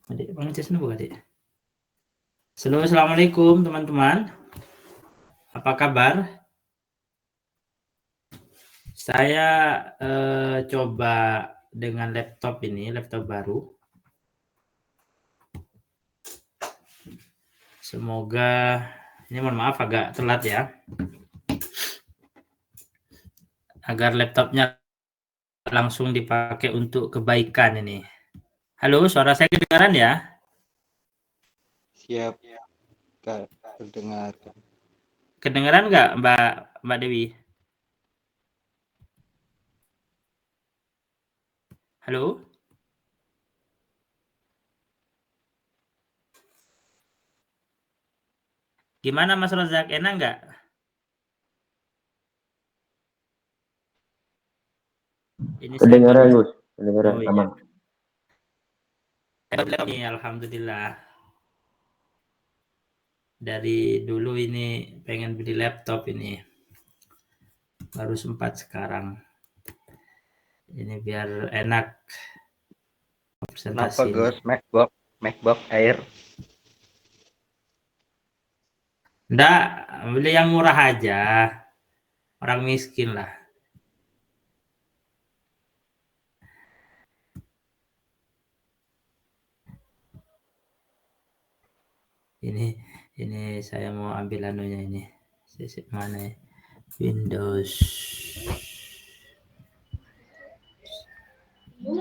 Adik, Adik. Assalamualaikum teman-teman. Apa kabar? Saya coba dengan laptop ini, laptop baru. Semoga ini mohon maaf agak telat ya. Agar laptopnya langsung dipakai untuk kebaikan ini. Halo, suara saya kedengaran ya? Siap, Kak, terdengar. Kedengaran nggak Mbak Dewi? Halo? Gimana Mas Rozak, enak nggak? Ini Kedengaran, Gus. Kedengaran, aman. Iya. Alhamdulillah. Dari dulu ini pengen beli laptop ini. Baru sempat sekarang. Ini biar enak Kenapa, presentasi. Gus? MacBook Air. Nggak, beli yang murah aja. Orang miskin lah. Ini saya mau ambil anunya ini. Mana ya? Windows.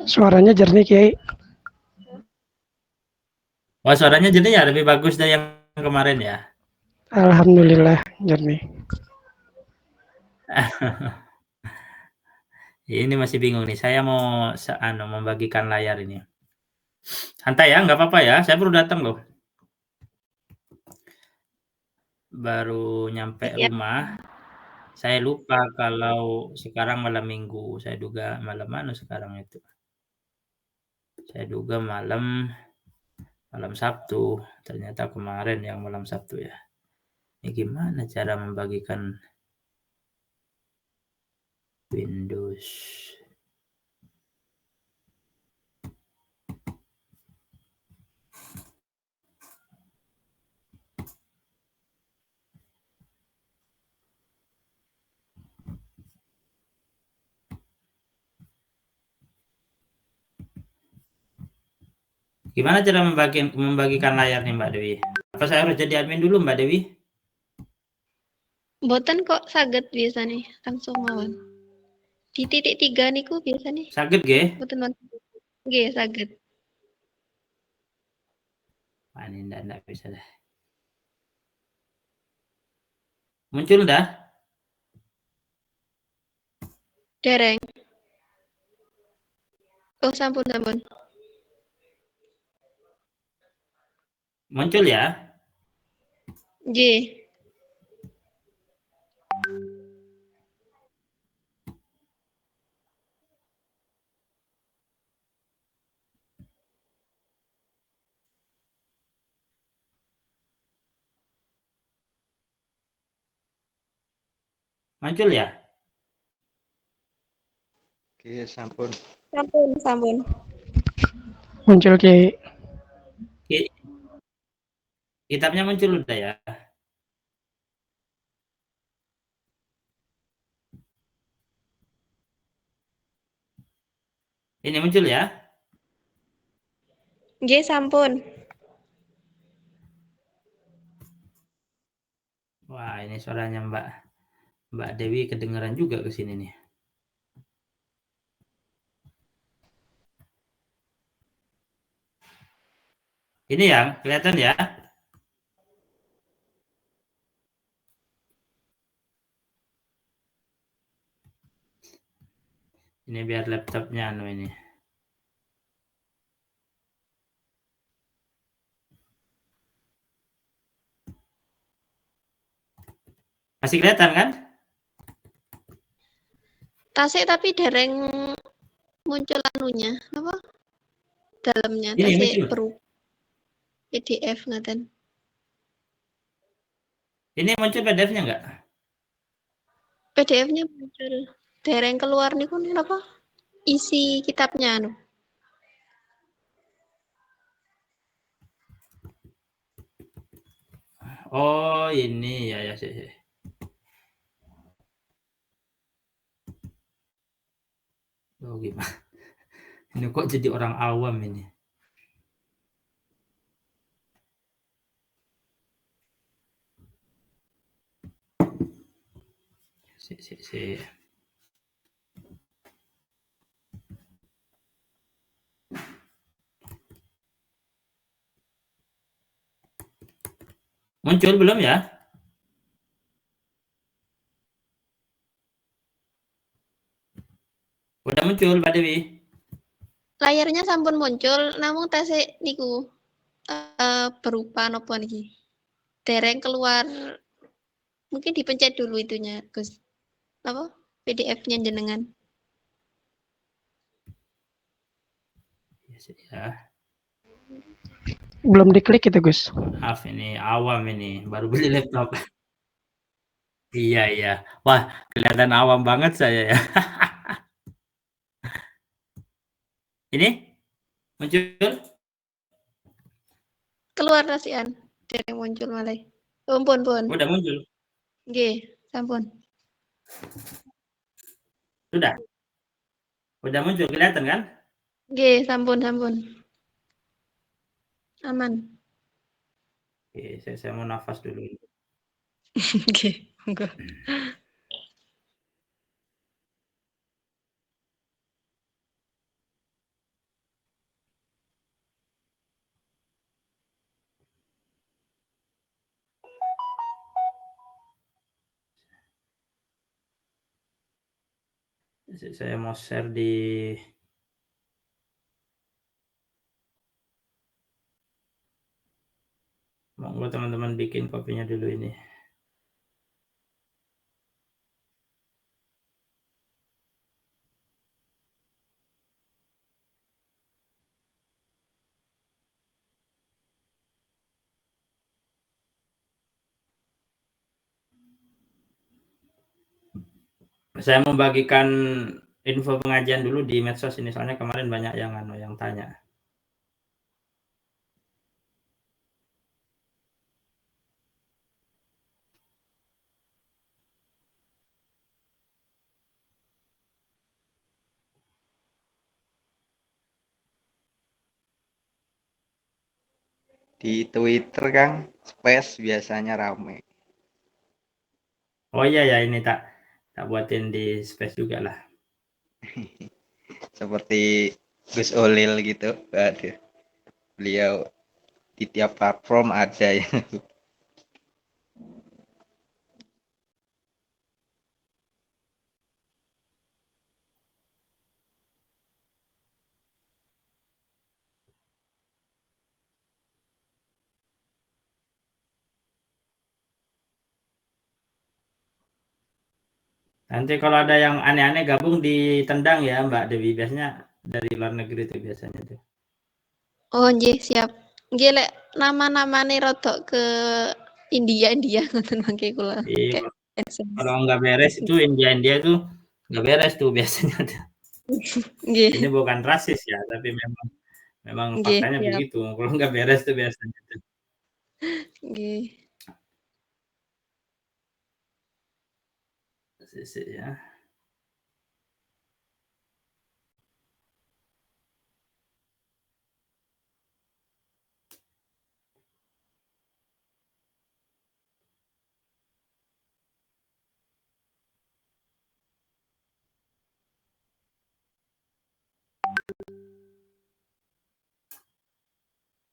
Suaranya jernih, Kiai. Wah, suaranya jadi ya lebih bagus dari yang kemarin ya. Alhamdulillah jernih. Ini masih bingung nih. Saya mau membagikan layar ini. Santai ya, nggak apa-apa ya. Saya baru datang loh. Baru nyampe rumah. Saya lupa kalau sekarang malam minggu. Saya duga malam mana sekarang itu. Saya duga malam Sabtu. Ternyata kemarin yang malam Sabtu ya. Ini gimana cara membagikan Windows? Gimana cara membagikan layar nih Mbak Dewi? Apa saya harus jadi admin dulu Mbak Dewi? Boten kok saged biasa nih langsung mawon. Di titik 3 niku biasa nih. Saged nggih? Boten wonten. Nggih, saged. Wah, ini enggak bisa dah. Muncul dah? Dereng. Oh, sampun. Muncul ya? Nggih. Muncul ya? Oke, sampun. Sampun. Muncul, Kiai. Kitabnya muncul udah ya? Ini muncul ya? Nggih, sampun. Wah, ini suaranya Mbak Dewi kedengaran juga ke sini nih. Ini yang kelihatan ya? Ini biar laptopnya ini. Masih kelihatan kan? Tasik tapi dereng muncul anunya. Apa? Dalamnya Ini tasik muncul. peru PDF ngaten. Ini muncul PDF-nya enggak? PDF-nya muncul. Dereng keluar niku apa? Isi kitabnya anu. Oh, ini ya sih. Oh, gimana? Ini kok jadi orang awam ini. Si. Muncul belum ya? Udah muncul, Mbak Dewi? Layarnya sampun muncul, namun tasik niku berupa nopo niki. Dereng keluar, mungkin dipencet dulu itunya, Gus. Apa? PDF-nya jenengan. Ya. Belum diklik itu, Gus. Maaf ini awam ini, baru beli laptop. Iya. Wah, kelihatan awam banget saya ya. Ini muncul? Keluar rasian, dereng muncul malah. Pun. Udah muncul. Nggih, sampun. Sudah. Udah muncul, kelihatan kan? Nggih, sampun. Aman. Oke, saya mau nafas dulu. Nggih, monggo. Saya mau share di monggo teman-teman bikin kopinya dulu ini. Saya membagikan info pengajian dulu di medsos ini, soalnya kemarin banyak yang tanya. Di Twitter, Kang, Space biasanya rame. Oh iya ya, ini tak buatin di space juga lah. Seperti Gus Olil gitu. Aduh. Beliau di tiap platform ada ya. Nanti kalau ada yang aneh-aneh gabung ditendang ya Mbak Dewi, biasanya dari luar negeri itu biasanya tuh. Oh, nggih, siap. Nggih, lek nama-namane rodok ke India ngoten mangke kula. Iya, Kayak kalau nggak beres itu India tuh nggak beres tuh biasanya. nggih. Ini bukan rasis ya, tapi memang Nggih, faktanya siap. begitu. Kalau nggak beres tuh biasanya tuh. Nggih. Ya.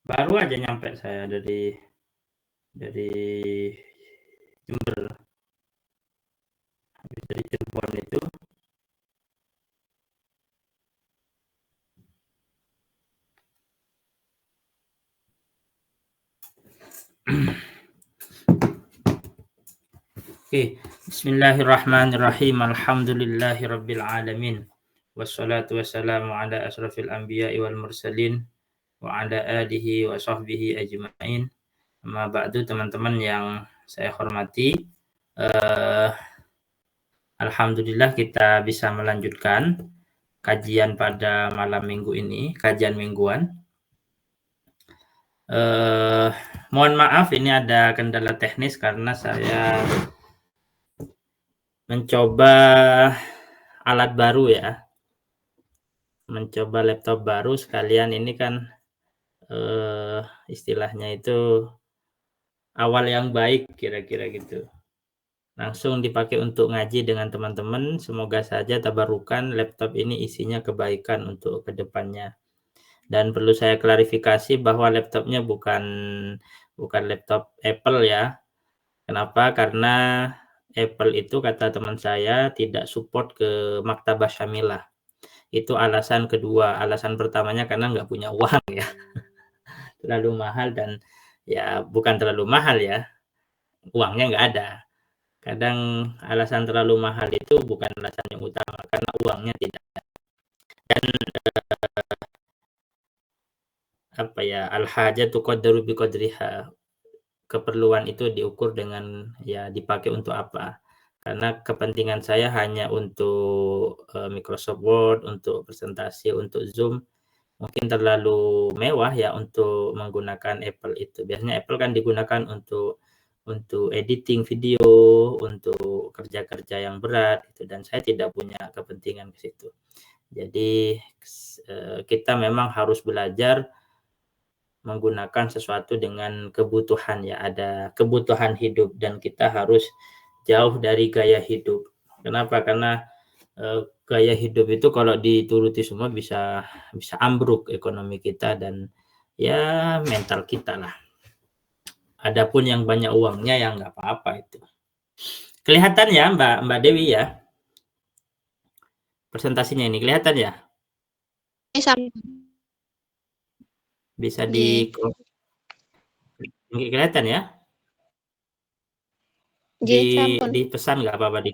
Baru aja nyampe saya dari Jember. Habis dari Cirebon itu. Oke, bismillahirrahmanirrahim. Alhamdulillahirabbil alamin. Wassalatu wassalamu ala asrofil anbiya'i wal mursalin wa ala alihi wa sahbihi ajma'in. Amma ba'du, teman-teman yang saya hormati, alhamdulillah kita bisa melanjutkan kajian pada malam minggu ini, kajian mingguan. Mohon maaf ini ada kendala teknis karena saya mencoba alat baru ya. Mencoba laptop baru sekalian ini kan istilahnya itu awal yang baik kira-kira gitu. Langsung dipakai untuk ngaji dengan teman-teman, semoga saja tabarukan laptop ini isinya kebaikan untuk kedepannya. Dan perlu saya klarifikasi bahwa laptopnya bukan laptop Apple ya. Kenapa? Karena Apple itu kata teman saya tidak support ke maktabah syamilah. Itu alasan kedua. Alasan pertamanya karena nggak punya uang ya. Terlalu mahal dan ya bukan terlalu mahal ya. Uangnya nggak ada. Kadang alasan terlalu mahal itu bukan alasan yang utama karena uangnya tidak. Dan apa ya, al-hajatu qaddaru biqadriha. Keperluan itu diukur dengan ya dipakai untuk apa. Karena kepentingan saya hanya untuk Microsoft Word, untuk presentasi, untuk Zoom, mungkin terlalu mewah ya untuk menggunakan Apple itu. Biasanya Apple kan digunakan untuk editing video, untuk kerja-kerja yang berat itu, dan saya tidak punya kepentingan ke situ. Jadi kita memang harus belajar menggunakan sesuatu dengan kebutuhan ya, ada kebutuhan hidup dan kita harus jauh dari gaya hidup. Kenapa? Karena gaya hidup itu kalau dituruti semua bisa ambruk ekonomi kita dan ya mental kita lah. Adapun yang banyak uangnya ya nggak apa-apa itu. Kelihatan ya Mbak Dewi ya? Presentasinya ini kelihatan ya? Bisa kelihatan ya? Dipesan nggak apa-apa di.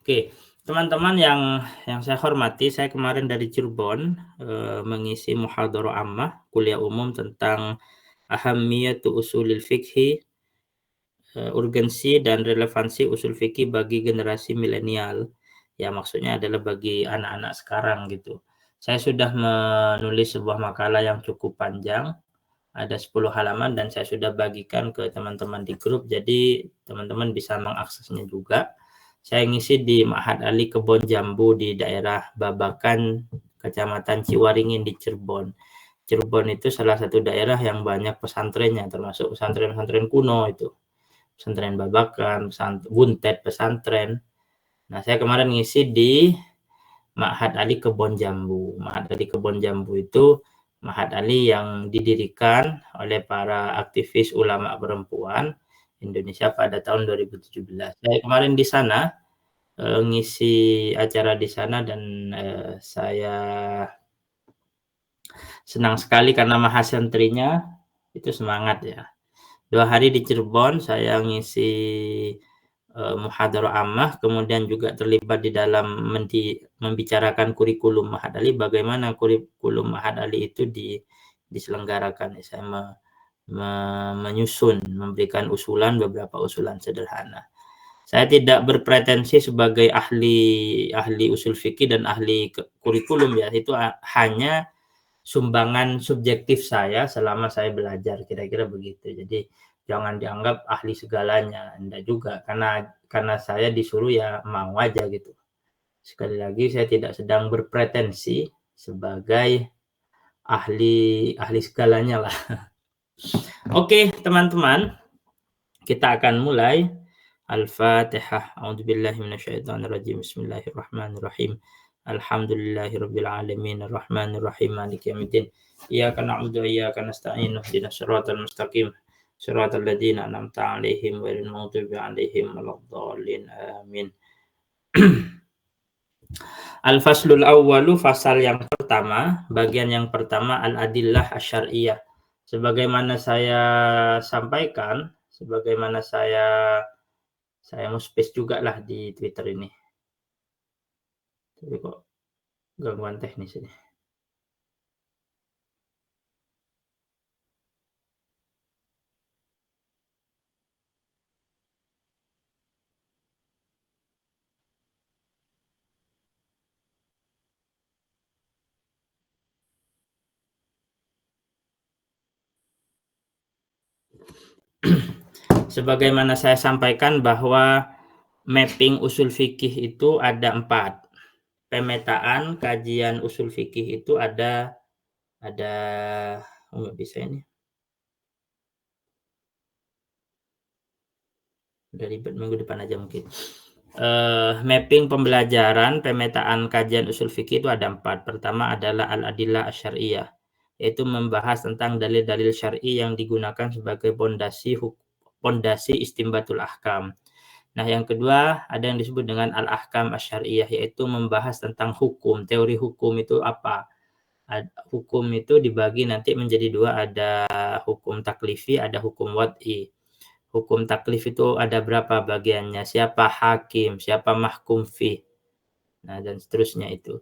Oke, teman-teman yang saya hormati, saya kemarin dari Cirebon mengisi muhadharah ammah kuliah umum tentang ahammiyatu usulil fikhi, urgensi dan relevansi usul fikih bagi generasi milenial. Ya maksudnya adalah bagi anak-anak sekarang gitu. Saya sudah menulis sebuah makalah yang cukup panjang, ada 10 halaman dan saya sudah bagikan ke teman-teman di grup, jadi teman-teman bisa mengaksesnya juga. Saya ngisi di Ma'had Ali Kebon Jambu di daerah Babakan, Kecamatan Ciwaringin di Cirebon. Cirebon itu salah satu daerah yang banyak pesantrennya, termasuk pesantren-pesantren kuno itu. Pesantren Babakan, Buntet pesantren. Nah, saya kemarin ngisi di Ma'had Ali Kebon Jambu. Ma'had Ali Kebon Jambu itu Ma'had Ali yang didirikan oleh para aktivis ulama perempuan Indonesia pada tahun 2017. Saya kemarin di sana ngisi acara di sana dan saya senang sekali karena mahasentrinya itu semangat ya. 2 hari di Cirebon saya ngisi muhadharah ammah, kemudian juga terlibat di dalam membicarakan kurikulum Ma'had Ali, bagaimana kurikulum Ma'had Ali itu diselenggarakan. Saya menyusun, memberikan beberapa usulan sederhana. Saya tidak berpretensi sebagai ahli usul fikih dan ahli kurikulum ya, itu hanya sumbangan subjektif saya selama saya belajar, kira-kira begitu. Jadi jangan dianggap ahli segalanya, enggak juga, karena saya disuruh ya mau aja gitu. Sekali lagi saya tidak sedang berpretensi sebagai ahli segalanya lah. Oke, teman-teman, kita akan mulai. Al-Fatihah. A'udzubillahi minasyaitonirrajim. Bismillahirrahmanirrahim. Alhamdulillahirabbil alamin arrahmanir rahim maliki yaumiddin. Iyyaka na'budu wa iyyaka nasta'in ihdinas siratal mustaqim siratal ladzina an'amta 'alaihim ghairil maghdubi 'alaihim waladdallin. Amin. Al-faslul awwalu, fasal yang pertama, bagian yang pertama al-adillah asy-syar'iyyah. Sebagaimana saya sampaikan, sebagaimana saya mau space juga lah di Twitter ini. Tapi kok gangguan teknis ini. Sebagaimana saya sampaikan bahwa mapping usul fikih itu ada 4. Pemetaan kajian usul fikih itu ada nggak bisa ini. Udah ribet, minggu depan aja mungkin. Mapping pembelajaran pemetaan kajian usul fikih itu ada 4. Pertama adalah al-adillah asy-syar'iyyah, yaitu membahas tentang dalil-dalil syar'i yang digunakan sebagai pondasi istinbatul ahkam. Nah, yang kedua ada yang disebut dengan al-ahkam asy-syar'iyyah, yaitu membahas tentang hukum, teori hukum itu apa. Hukum itu dibagi nanti menjadi 2, ada hukum taklifi, ada hukum wad'i. Hukum taklif itu ada berapa bagiannya, siapa hakim, siapa mahkum fih, nah dan seterusnya itu.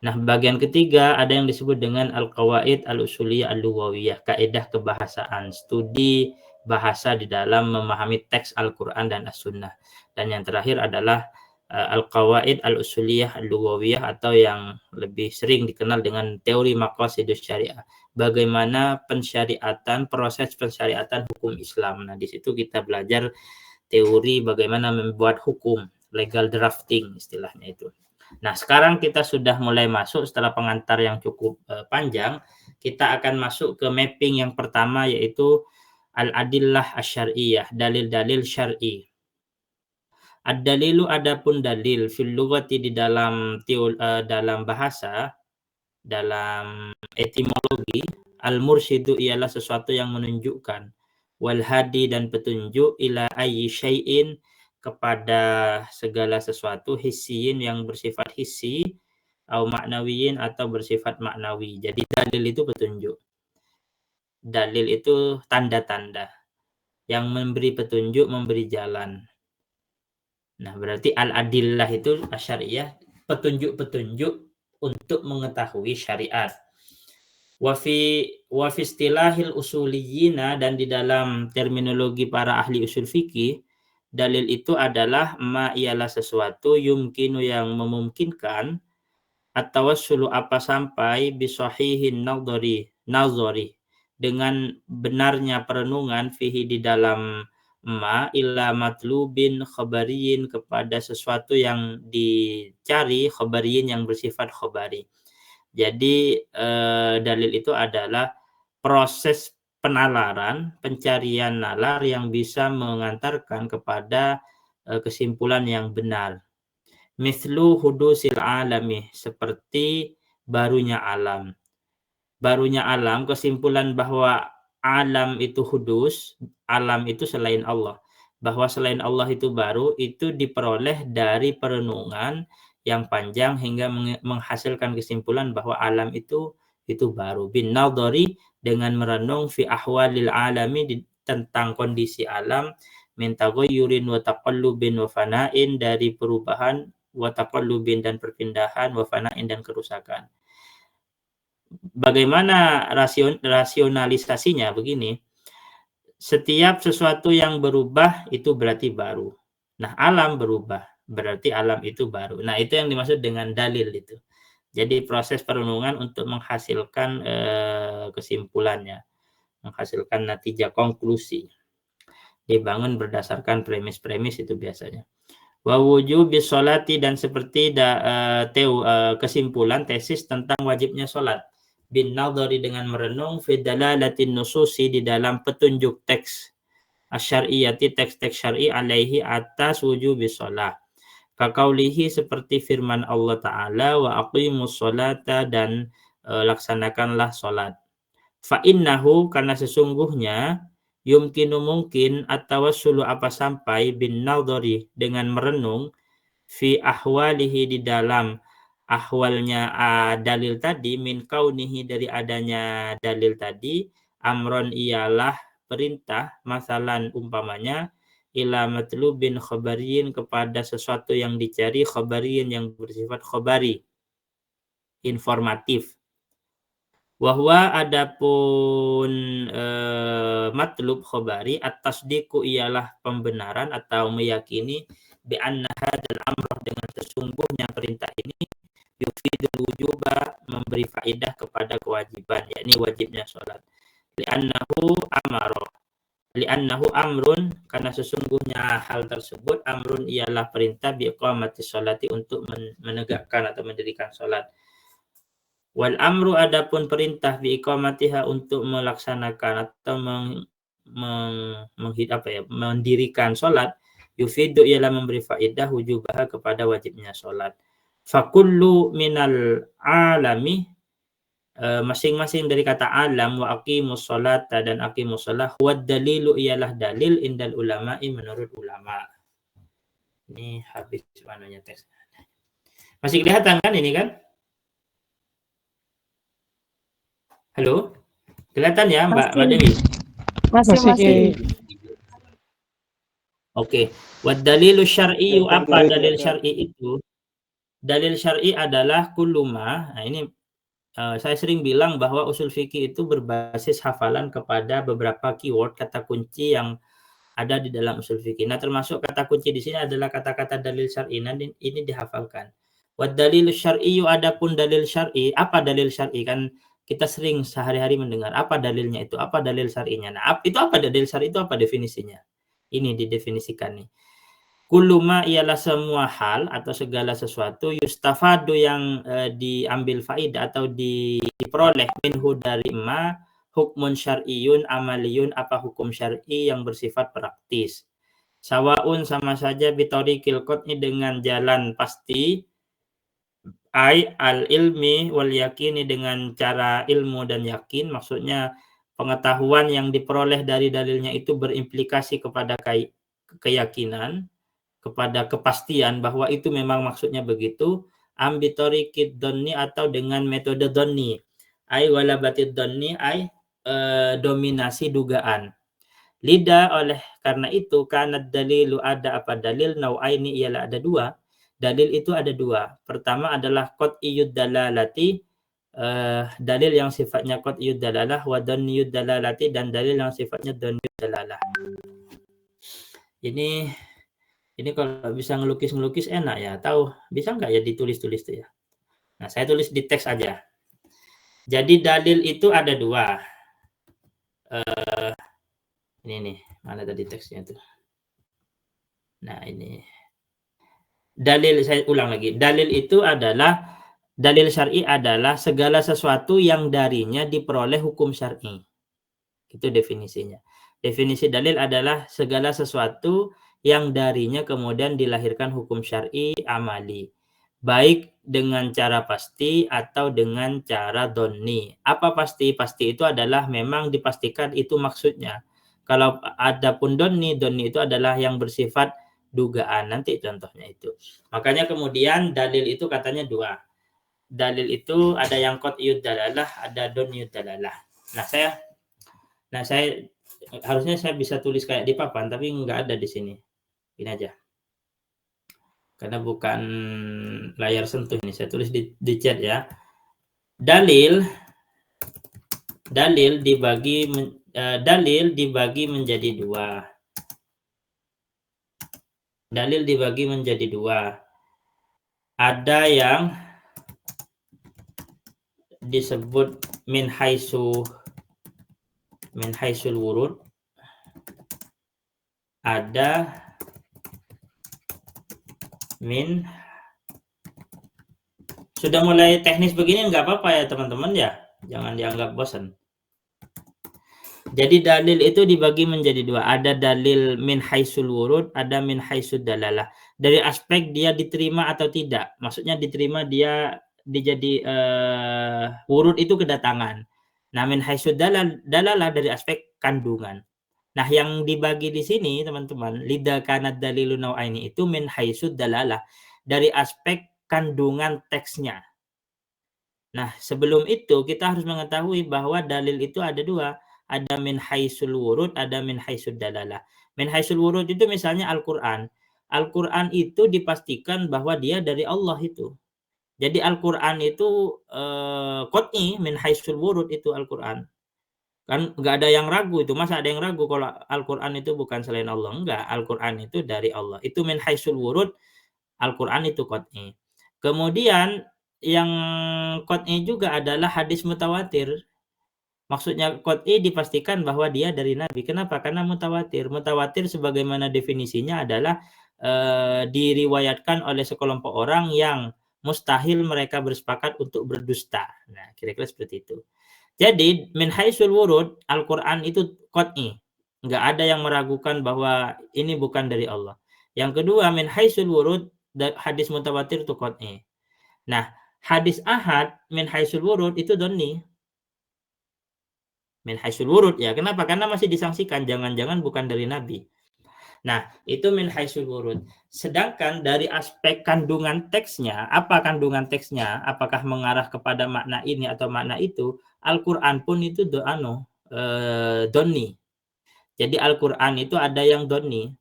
Nah, bagian ketiga ada yang disebut dengan al-qawaid al-usuliyah al-lughawiyah, kaidah kebahasaan, studi bahasa di dalam memahami teks Al-Qur'an dan As-Sunnah. Dan yang terakhir adalah al-qawaid al-usuliyah al-lughawiyah, atau yang lebih sering dikenal dengan teori maqasidus syariah. Bagaimana pensyariatan, proses pensyariatan hukum Islam. Nah, di situ kita belajar teori bagaimana membuat hukum, legal drafting istilahnya itu. Nah, sekarang kita sudah mulai masuk setelah pengantar yang cukup panjang, kita akan masuk ke mapping yang pertama, yaitu al-adillah asy-syar'iyyah, dalil-dalil syar'i. Ad-dalilu, adapun dalil, fil lughati di dalam bahasa, dalam etimologi, al-mursyidu ialah sesuatu yang menunjukkan, wal hadi dan petunjuk, ila ayyi syai'in kepada segala sesuatu, hissiyin yang bersifat hissi, atau maknawiyin atau bersifat maknawi. Jadi dalil itu petunjuk. Dalil itu tanda-tanda yang memberi petunjuk, memberi jalan. Nah, berarti al-adillah itu asy-syar'iyyah, petunjuk-petunjuk untuk mengetahui syariat. Wa fi istilahil usuliyina, dan di dalam terminologi para ahli usul fikih, dalil itu adalah ma ialah sesuatu yumkinu yang memungkinkan, atau sulu apa sampai bisahihin nazari dengan benarnya perenungan fihi di dalam ma illa matlubin khabariyin kepada sesuatu yang dicari, khabariyin yang bersifat khabari. Jadi dalil itu adalah proses penalaran, pencarian nalar yang bisa mengantarkan kepada kesimpulan yang benar. Mithlu hudusil alami, seperti barunya alam. Barunya alam, kesimpulan bahwa alam itu hudus, alam itu selain Allah. Bahwa selain Allah itu baru, itu diperoleh dari perenungan yang panjang hingga menghasilkan kesimpulan bahwa alam itu baru. Bin nadhari, dengan merenung fi ahwalil alami, tentang kondisi alam, min taghayyurin wa taqallubin wa fana'in, dari perubahan, wa taqallubin dan perpindahan, wa fana'in dan kerusakan. Bagaimana rasionalisasinya? Begini, setiap sesuatu yang berubah itu berarti baru. Nah, alam berubah, berarti alam itu baru. Nah, itu yang dimaksud dengan dalil itu. Jadi proses perenungan untuk menghasilkan kesimpulannya, menghasilkan natijah, konklusi. Dibangun berdasarkan premis-premis itu biasanya. Wa wujubis sholati, dan seperti kesimpulan tesis tentang wajibnya sholat. Bin nadhari, dengan merenung, fi dalalatin nususi, di dalam petunjuk teks asy-syar'iyyati, teks-teks syar'i, alaihi, atas wujubis sholat. Kakaulihi, seperti firman Allah Ta'ala, wa aqimus sholata, dan laksanakanlah sholat. Fa innahu, karena sesungguhnya, yumkinu mungkin, at-tawassulu apa sampai, bin nadhari, dengan merenung, fi ahwalihi, di dalam ahwalnya dalil tadi, min kaunihi, dari adanya dalil tadi, amron ialah perintah, masalan umpamanya, ila matlubin khabariyin, kepada sesuatu yang dicari, khabariyin yang bersifat khabari, informatif. Wahwa, adapun matlub khabari, at-tasdiqu ialah pembenaran atau meyakini, bi anna hadzal amra, dengan sesungguhnya perintah ini, yufidul wujuba, memberi faedah kepada kewajiban, yakni wajibnya sholat. Li'annahu amara, li'annahu amrun, karena sesungguhnya hal tersebut amrun ialah perintah biiqamati sholati, untuk menegakkan atau mendirikan salat. Wal amru, adapun perintah biiqamatiha, untuk melaksanakan atau mendirikan salat, yufidu ialah memberi faedah wujubaha, kepada wajibnya salat. Fakullu minal alami, masing-masing dari kata alam, wa aqimus sholata, dan aqimus sholah, wa dalilu ialah dalil, indal ulama'i, menurut ulama. Ini habis mananya teks. Masih kelihatan kan ini kan? Halo? Kelihatan ya Mbak Dewi? Masih. Oke. Wa dalilu syar'iyyu, apa dalil syar'i itu? Dalil syar'i adalah kulluma. Nah ini saya sering bilang bahwa usul fikih itu berbasis hafalan kepada beberapa keyword, kata kunci yang ada di dalam usul fikih. Nah, termasuk kata kunci di sini adalah kata-kata dalil syar'i. Nah, ini dihafalkan. Wa dalilu syar'iyyu, adapun dalil syar'i. Apa dalil syar'i? Kan kita sering sehari-hari mendengar apa dalilnya itu, apa dalil syar'inya. Nah, itu apa dalil syar'i itu, apa definisinya? Ini didefinisikan nih. Kuluma ialah semua hal atau segala sesuatu, yustafadu yang diambil faidah atau diperoleh, minhu dari ma, hukmun syar'iyun amaliyun, apa hukum syar'i yang bersifat praktis. Sawaun, sama saja, bitorikil qat'i, dengan jalan pasti, ai al ilmi wal yakini, dengan cara ilmu dan yakin, maksudnya pengetahuan yang diperoleh dari dalilnya itu berimplikasi kepada keyakinan, kepada kepastian bahwa itu memang maksudnya begitu. Ambitorikid donni, atau dengan metode donni, ai walabatid donni, ai dominasi dugaan. Lida, oleh karena itu, karena dalilu, ada apa dalil, nau'aini ialah ada dua. Dalil itu ada dua. Pertama adalah qat'iyud dalalati, dalil yang sifatnya qat'iyud dalalah, wa danniyud dalalati, dan dalil yang sifatnya danniyud dalalah. Ini kalau bisa ngelukis enak ya. Tahu bisa nggak ya ditulis-tulis tuh ya? Nah, saya tulis di teks aja. Jadi dalil itu ada dua. Ini nih, mana tadi teksnya tuh? Nah, ini. Dalil, saya ulang lagi. Dalil itu adalah, dalil syar'i adalah segala sesuatu yang darinya diperoleh hukum syar'i. Itu definisinya. Definisi dalil adalah segala sesuatu yang darinya kemudian dilahirkan hukum syar'i amali, baik dengan cara pasti atau dengan cara donni. Apa pasti? Pasti itu adalah memang dipastikan itu maksudnya. Kalau ada pun donni itu adalah yang bersifat dugaan. Nanti contohnya itu. Makanya kemudian dalil itu katanya dua. Dalil itu ada yang qat'iyud dalalah, ada donniyud dalalah. Nah, saya harusnya saya bisa tulis kayak di papan, tapi nggak ada di sini. Ini aja. Karena bukan layar sentuh ini, saya tulis di chat ya. Dalil dibagi menjadi dua. Dalil dibagi menjadi dua. Ada yang disebut min haisul wurud. Ada sudah mulai teknis begini nggak apa-apa ya teman-teman ya, jangan dianggap bosan. Jadi dalil itu dibagi menjadi dua, ada dalil min haisul wurud, ada min haisud dalalah. Dari aspek dia diterima atau tidak, maksudnya diterima dia dijadi wurud itu kedatangan. Nah, min haisud dalalah dari aspek kandungan. Nah, yang dibagi di sini teman-teman, lidha kanat dalilu nau'aini itu min haisud dalalah, dari aspek kandungan teksnya. Nah, sebelum itu kita harus mengetahui bahwa dalil itu ada dua, ada min haisul wurud, ada min haisud dalalah. Min haisul wurud itu misalnya Al-Qur'an. Al-Qur'an itu dipastikan bahwa dia dari Allah itu. Jadi Al-Qur'an itu qat'i min haisul wurud itu Al-Qur'an. Kan nggak ada yang ragu itu. Masa ada yang ragu kalau Al-Qur'an itu bukan selain Allah? Enggak, Al-Qur'an itu dari Allah. Itu min haisul wurud, Al-Qur'an itu qat'i. Kemudian yang qat'i juga adalah hadis mutawatir. Maksudnya qat'i dipastikan bahwa dia dari Nabi. Kenapa? Karena mutawatir. Mutawatir sebagaimana definisinya adalah diriwayatkan oleh sekelompok orang yang mustahil mereka bersepakat untuk berdusta. Nah, kira-kira seperti itu. Jadi min haitsul wurud Al-Qur'an itu qat'i. Enggak ada yang meragukan bahwa ini bukan dari Allah. Yang kedua min haitsul wurud hadis mutawatir itu qat'i. Nah, hadis ahad min haitsul wurud itu dhanni. Min haitsul wurud ya. Kenapa? Karena masih disangsikan jangan-jangan bukan dari Nabi. Nah, itu min haitsul wurud. Sedangkan dari aspek kandungan teksnya, apa kandungan teksnya? Apakah mengarah kepada makna ini atau makna itu? Al-Qur'an pun itu donni. Jadi Al-Qur'an itu ada yang donni.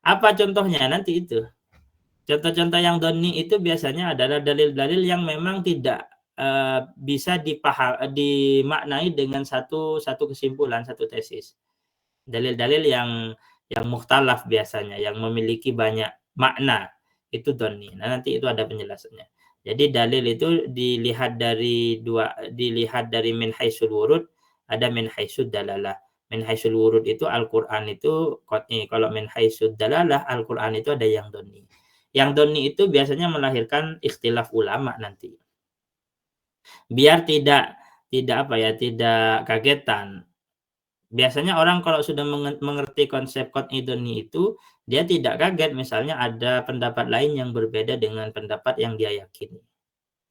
Apa contohnya? Nanti itu. Contoh-contoh yang donni itu biasanya adalah dalil-dalil yang memang tidak bisa dimaknai dengan satu kesimpulan, satu tesis. Dalil-dalil yang mukhtalaf biasanya, yang memiliki banyak makna, itu dhanni. Nah, nanti itu ada penjelasannya. Jadi dalil itu dilihat dari min haitsul wurud, ada min haitsud dalalah. Min haitsul wurud itu Al-Qur'an itu qat'i. Kalau min haitsud dalalah Al-Qur'an itu ada yang dhanni. Yang dhanni itu biasanya melahirkan ikhtilaf ulama nanti. Biar tidak kagetan. Biasanya orang kalau sudah mengerti konsep qat'i dhanni itu, dia tidak kaget misalnya ada pendapat lain yang berbeda dengan pendapat yang dia yakini.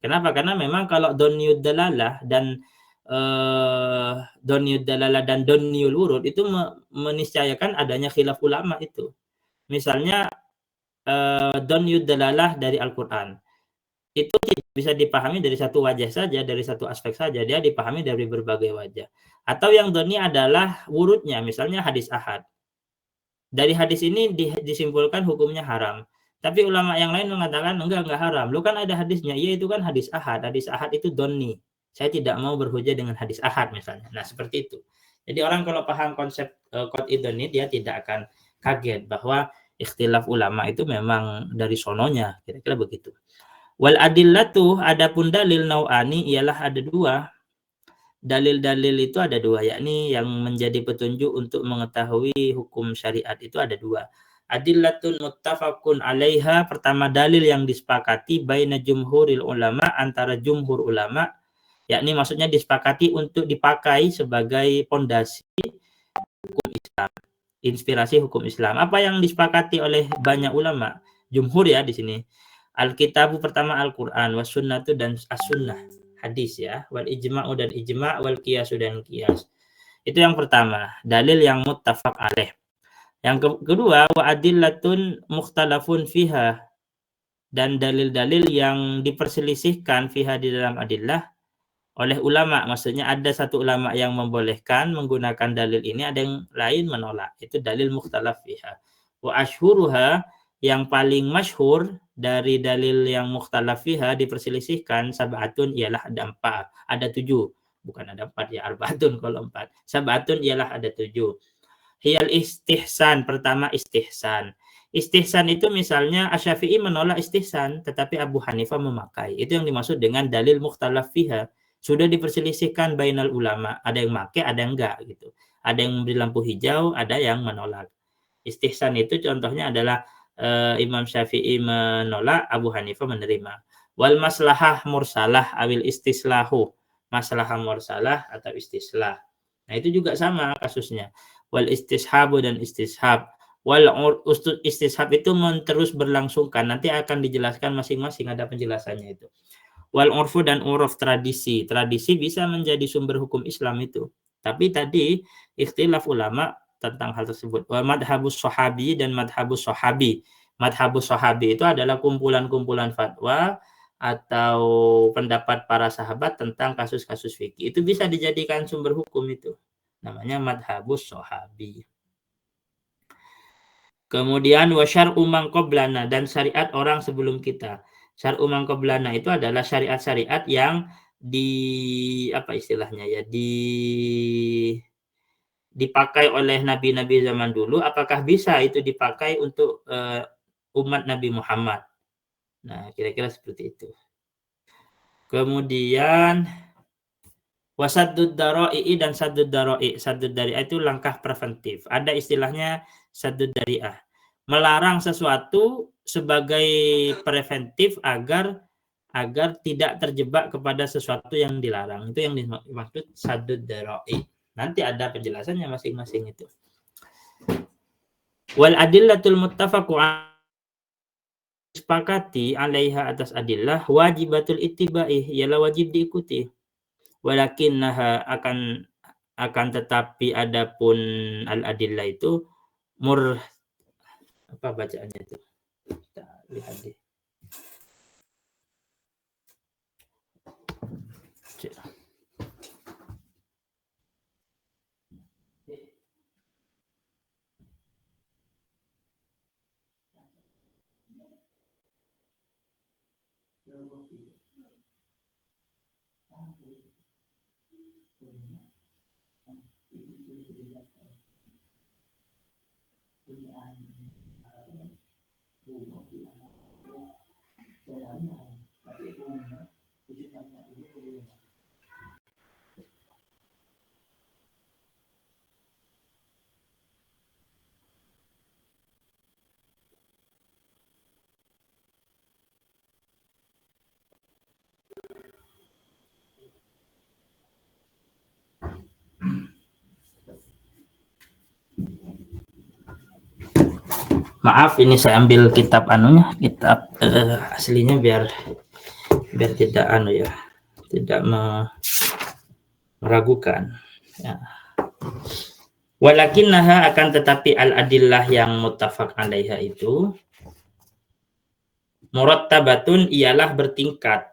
Kenapa? Karena memang kalau dhanniyud dalalah dan dhanniyul wurud itu meniscayakan adanya khilaf ulama itu. Misalnya dhanniyud dalalah dari Al-Qur'an. Itu tidak bisa dipahami dari satu wajah saja, dari satu aspek saja, dia dipahami dari berbagai wajah. Atau yang dhanni adalah wurudnya, misalnya hadis ahad. Dari hadis ini disimpulkan hukumnya haram. Tapi ulama yang lain mengatakan enggak haram. Lu kan ada hadisnya, iya itu kan hadis ahad. Hadis ahad itu dhanni. Saya tidak mau berhujjah dengan hadis ahad misalnya. Nah, seperti itu. Jadi orang kalau paham konsep qat'i dhanni, dia tidak akan kaget bahwa ikhtilaf ulama itu memang dari sononya, kira-kira begitu. Wal adillatu adapun dalil nau'ani ialah ada dua. Dalil-dalil itu ada dua, yakni yang menjadi petunjuk untuk mengetahui hukum syariat itu ada dua. Adillatun muttafaqun 'alaiha, pertama dalil yang disepakati baina jumhuril ulama, antara jumhur ulama, yakni maksudnya disepakati untuk dipakai sebagai pondasi hukum Islam, inspirasi hukum Islam. Apa yang disepakati oleh banyak ulama? Jumhur ya di sini. Alkitabu pertama Al-Qur'an, was sunnatu dan as-sunnah, hadis ya, wal ijma'u dan ijma', wal qiyasu dan qiyas. Itu yang pertama, dalil yang muttafaq alaih. Yang kedua, wa adillatun mukhtalafun fiha, dan dalil-dalil yang diperselisihkan fiha di dalam adillah oleh ulama. Maksudnya ada satu ulama yang membolehkan menggunakan dalil ini, ada yang lain menolak. Itu dalil mukhtalaf fiha. Wa ashhuruha, yang paling masyhur dari dalil yang mukhtalaf fiha diperselisihkan sab'atun ialah ada 4, ada 7. Bukan ada 4 ya, arba'atun kalau 4. Sab'atun ialah ada 7. Hiyal istihsan, pertama istihsan. Istihsan itu misalnya Asy-Syafi'i menolak istihsan, tetapi Abu Hanifah memakai. Itu yang dimaksud dengan dalil mukhtalaf fiha. Sudah diperselisihkan bainal ulama, ada yang pakai, ada yang enggak gitu. Ada yang memberi lampu hijau, ada yang menolak. Istihsan itu contohnya adalah Imam Syafi'i menolak, Abu Hanifah menerima. Wal maslahah mursalah awil istislahu, maslahah mursalah atau istislah. Nah, itu juga sama kasusnya. Wal istishabu dan istishab. Wal istishab itu terus berlangsungkan. Nanti akan dijelaskan masing-masing, ada penjelasannya itu. Wal urfu dan uruf, tradisi. Tradisi bisa menjadi sumber hukum Islam itu. Tapi tadi ikhtilaf ulama tentang hal tersebut. Wa madhabus sahabi dan madhabus sahabi. Madhabus sahabi itu adalah kumpulan-kumpulan fatwa atau pendapat para sahabat tentang kasus-kasus fikih. Itu bisa dijadikan sumber hukum itu. Namanya madhabus sahabi. Kemudian wa syar'u man qablana, dan syariat orang sebelum kita. Syar'u man qablana itu adalah syariat-syariat yang dipakai oleh nabi-nabi zaman dulu. Apakah bisa itu dipakai untuk umat Nabi Muhammad? Nah, kira-kira seperti itu. Kemudian Wasaddud dara'i dan saddud dara'i. Saddud dari'ah itu langkah preventif. Ada istilahnya saddud dari'ah. Melarang sesuatu sebagai preventif agar tidak terjebak kepada sesuatu yang dilarang. Itu yang dimaksud saddud dara'i. Nanti ada penjelasannya masing-masing itu. Wal adillatul muttafaqu sepakati alaiha atas adillah wajibatul ittiba'i, ialah wajib diikuti. Walakinnaha akan tetapi adapun al-adillah itu apa bacaannya itu? Kita lihat deh. Maaf, ini saya ambil kitab anunya, kitab aslinya biar tidak tidak meragukan. Ya. Walakinnaha akan tetapi al-adillah yang muttafaq alaiha itu murattabatun ialah bertingkat.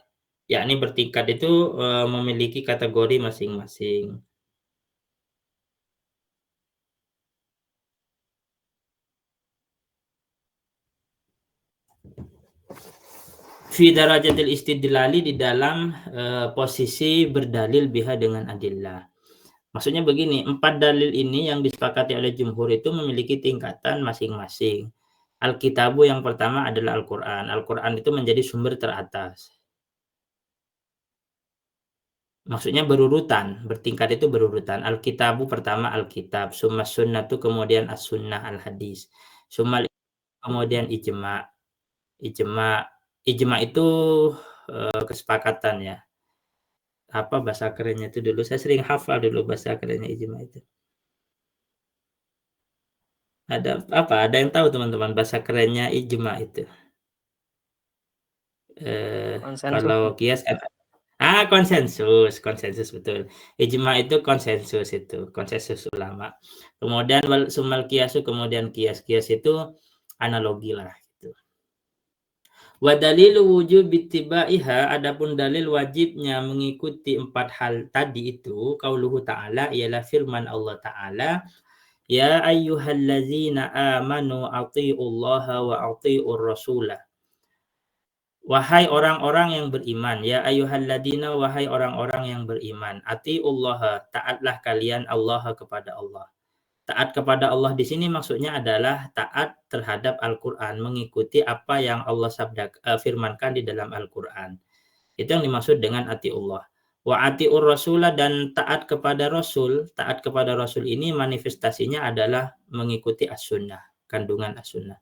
Yakni bertingkat itu memiliki kategori masing-masing. Fi darajatil istidlali, di dalam posisi berdalil biha dengan adillah. Maksudnya begini, 4 dalil ini yang disepakati oleh jumhur itu memiliki tingkatan masing-masing. Alkitabu yang pertama adalah Al-Quran. Al-Quran itu menjadi sumber teratas. Maksudnya berurutan, bertingkat itu berurutan. Alkitabu pertama Alkitab, summa sunnatu kemudian as-sunnah al-hadis. Summa kemudian ijma'. Ijma itu kesepakatan ya. Apa bahasa kerennya itu dulu? Saya sering hafal dulu bahasa kerennya ijma itu. Ada apa? Ada yang tahu teman-teman bahasa kerennya ijma itu? Kalau kias konsensus betul. Ijma itu konsensus ulama. Kemudian sumal kiasu, kemudian kias itu analogi lah. Wa dalilu wujub ittibaiha, adapun dalil wajibnya mengikuti 4 hal tadi itu qauluhu ta'ala, ialah firman Allah Ta'ala, ya ayyuhallazina amanu athi'ullaha wa athi'ur rasulah. Wahai orang-orang yang beriman, ya ayyuhalladzina, wahai orang-orang yang beriman, athi'ullaha, taatlah kalian Allah kepada Allah. Taat kepada Allah di sini maksudnya adalah taat terhadap Al-Quran, mengikuti apa yang Allah firmankan di dalam Al-Quran. Itu yang dimaksud dengan atiullah. Wa atiur rasulah, dan taat kepada Rasul. Taat kepada Rasul ini manifestasinya adalah mengikuti as-sunnah, kandungan as-sunnah.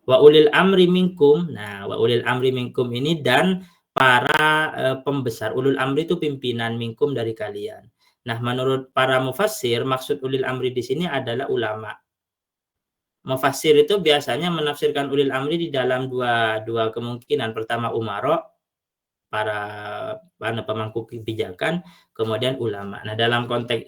Wa ulil amri minkum. Nah, wa ulil amri minkum ini dan para pembesar. Ulul amri itu pimpinan, minkum dari kalian. Nah, menurut para mufassir, maksud ulil amri di sini adalah ulama. Mufassir itu biasanya menafsirkan ulil amri di dalam dua kemungkinan. Pertama umara, para pemangku kebijakan, kemudian ulama. Nah, dalam konteks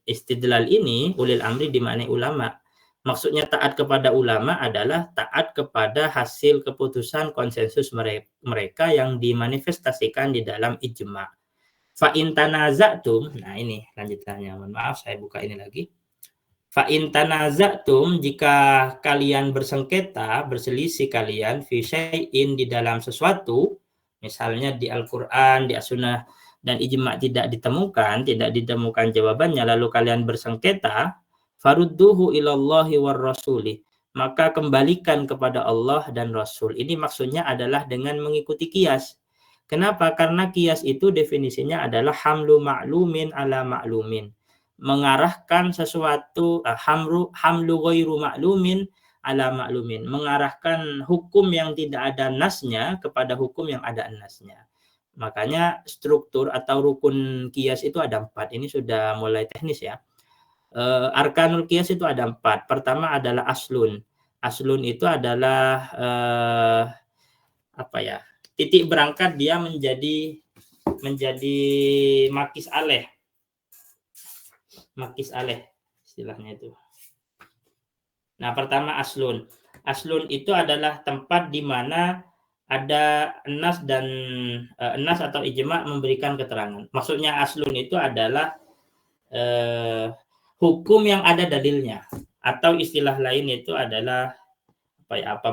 istidlal ini, ulil amri dimaknai ulama. Maksudnya taat kepada ulama adalah taat kepada hasil keputusan konsensus mereka yang dimanifestasikan di dalam ijma'. Fa in tanaza'tum, nah ini lanjutannya, mohon maaf saya buka ini lagi. Fa in tanaza'tum, jika kalian bersengketa, berselisih kalian fi syai'in, di dalam sesuatu, misalnya di Al-Qur'an, di As-Sunnah dan ijma' tidak ditemukan jawabannya, lalu kalian bersengketa, farudduhu ilallahi war rasuli, maka kembalikan kepada Allah dan Rasul. Ini maksudnya adalah dengan mengikuti kias. Kenapa? Karena kias itu definisinya adalah hamlu ma'lumin ala ma'lumin. Mengarahkan sesuatu, hamlu ghairu ma'lumin ala ma'lumin. Mengarahkan hukum yang tidak ada nasnya kepada hukum yang ada nasnya. Makanya struktur atau rukun kias itu ada 4. Ini sudah mulai teknis ya. Arkanul kias itu ada 4. Pertama adalah aslun. Aslun itu adalah titik berangkat dia menjadi makis aleh. Makis aleh istilahnya itu. Nah, pertama aslun. Aslun itu adalah tempat di mana ada nas dan nas atau ijma memberikan keterangan. Maksudnya aslun itu adalah hukum yang ada dalilnya, atau istilah lain itu adalah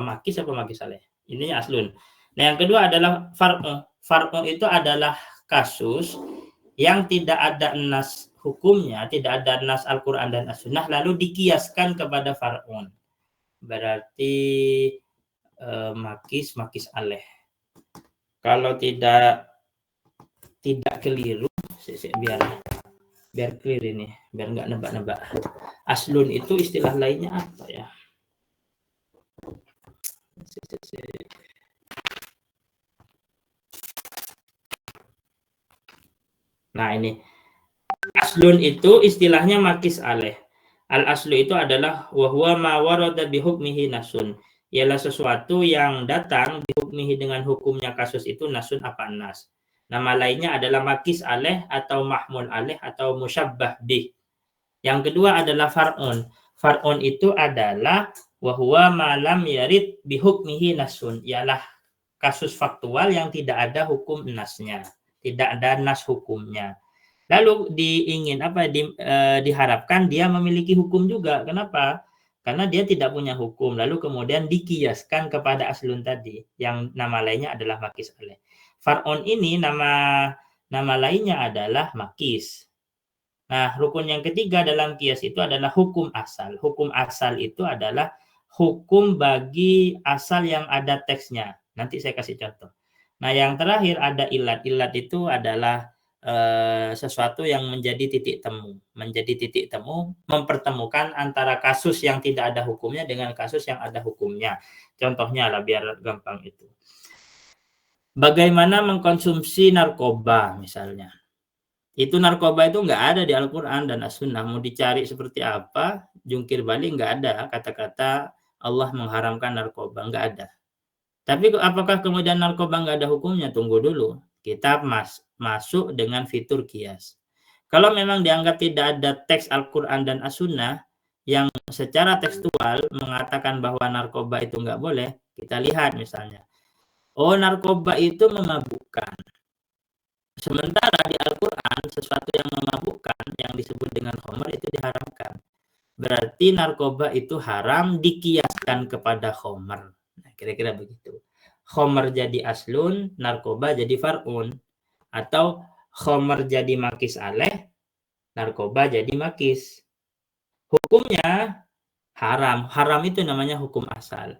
makis aleh. Ini aslun. Nah, yang kedua adalah far'u. Far'u itu adalah kasus yang tidak ada nas hukumnya, tidak ada nas Al-Quran dan As-Sunnah, lalu dikiaskan kepada far'un. Berarti makis aleh. Kalau tidak keliru, biar clear ini, biar nggak nebak-nebak. Aslun itu istilah lainnya apa ya? Nah, ini aslun itu istilahnya makis aleh. Al aslu itu adalah wahwa ma warada bihukmihi nasun. Ialah sesuatu yang datang dihukmihi dengan hukumnya kasus itu nasun apa nas. Nama lainnya adalah makis aleh atau mahmul aleh atau musyabbah bih. Yang kedua adalah far'un. Far'un itu adalah wahwa ma lam yarid bihukmihi nasun. Ialah kasus faktual yang tidak ada hukum nasnya. Tidak ada nas hukumnya. Lalu diharapkan dia memiliki hukum juga. Kenapa? Karena dia tidak punya hukum. Lalu kemudian dikiaskan kepada aslun tadi, yang nama lainnya adalah makis aleh. Far'un ini nama lainnya adalah makis. Nah, rukun yang ketiga dalam kias itu adalah hukum asal. Hukum asal itu adalah hukum bagi asal yang ada teksnya. Nanti saya kasih contoh. Nah, yang terakhir ada ilat. Ilat itu adalah sesuatu yang menjadi titik temu. Menjadi titik temu mempertemukan antara kasus yang tidak ada hukumnya dengan kasus yang ada hukumnya. Contohnya lah biar gampang itu. Bagaimana mengkonsumsi narkoba misalnya. Itu narkoba itu nggak ada di Al-Quran dan As-Sunnah. Mau dicari seperti apa, jungkir balik nggak ada kata-kata Allah mengharamkan narkoba, nggak ada. Tapi apakah kemudian narkoba nggak ada hukumnya? Tunggu dulu. Kita masuk dengan fitur kias. Kalau memang dianggap tidak ada teks Al-Quran dan As-Sunnah yang secara tekstual mengatakan bahwa narkoba itu nggak boleh, kita lihat misalnya. Oh, narkoba itu memabukkan. Sementara di Al-Quran sesuatu yang memabukkan yang disebut dengan khamr itu diharamkan. Berarti narkoba itu haram dikiaskan kepada khamr. Nah, kira-kira begitu. Khamr jadi aslun, narkoba jadi far'un. Atau khamr jadi makis aleh, narkoba jadi makis. Hukumnya haram. Haram itu namanya hukum asal.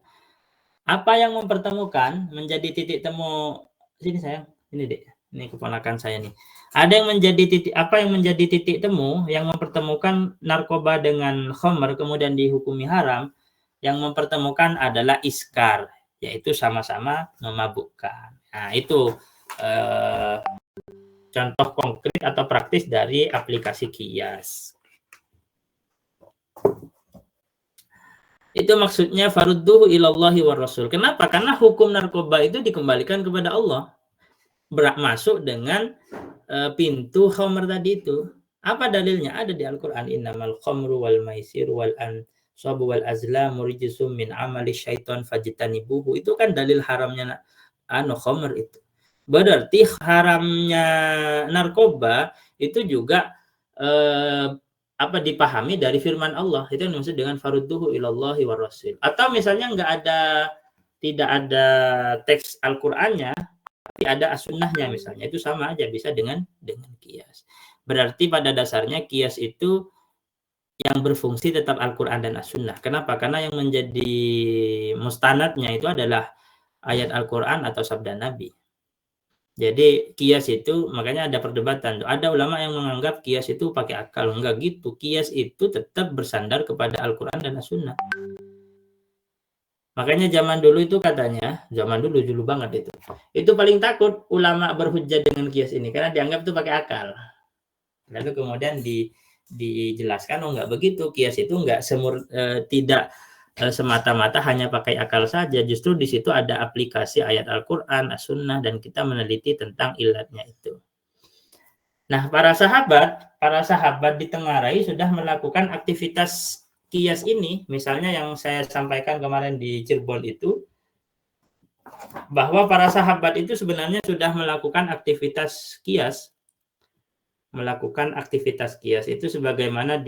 Apa yang mempertemukan menjadi titik temu? Sini sayang, ini dek. Ini keponakan saya nih. Ada yang menjadi titik temu yang mempertemukan narkoba dengan khamr kemudian dihukumi haram, yang mempertemukan adalah iskar, yaitu sama-sama memabukkan. Nah, itu contoh konkret atau praktis dari aplikasi kias. Itu maksudnya farudduhu ilallahi war rasul. Kenapa? Karena hukum narkoba itu dikembalikan kepada Allah. Masuk dengan pintu khamr tadi itu. Apa dalilnya? Ada di Al-Quran. Innamal khamru wal maisir wal ansabu wal azlamu rijsum min amali syaitan fajtanibuhu. Itu kan dalil haramnya khamr itu. Berarti haramnya narkoba itu juga dipahami dari firman Allah. Itu yang dimaksud dengan farudduhu ilallahi war rasul. Atau misalnya tidak ada teks Al-Qur'annya, tapi ada as-sunnahnya misalnya, itu sama aja bisa dengan kias. Berarti pada dasarnya kias itu yang berfungsi tetap Al-Quran dan as-sunnah. Kenapa? Karena yang menjadi mustanadnya itu adalah ayat Al-Quran atau sabda Nabi. Jadi kias itu makanya ada perdebatan. Ada ulama yang menganggap kias itu pakai akal. Enggak gitu. Kias itu tetap bersandar kepada Al-Quran dan As-Sunnah. Makanya zaman dulu itu katanya, zaman dulu banget itu paling takut ulama berhujjah dengan kias ini karena dianggap itu pakai akal. Lalu kemudian dijelaskan enggak begitu, kias itu enggak tidak semata-mata hanya pakai akal saja, justru di situ ada aplikasi ayat Al-Quran, As-Sunnah, dan kita meneliti tentang ilatnya itu. Nah, para sahabat di Tenggarai sudah melakukan aktivitas kias ini, misalnya yang saya sampaikan kemarin di Cirebon itu, bahwa para sahabat itu sebenarnya sudah melakukan aktivitas kias itu sebagaimana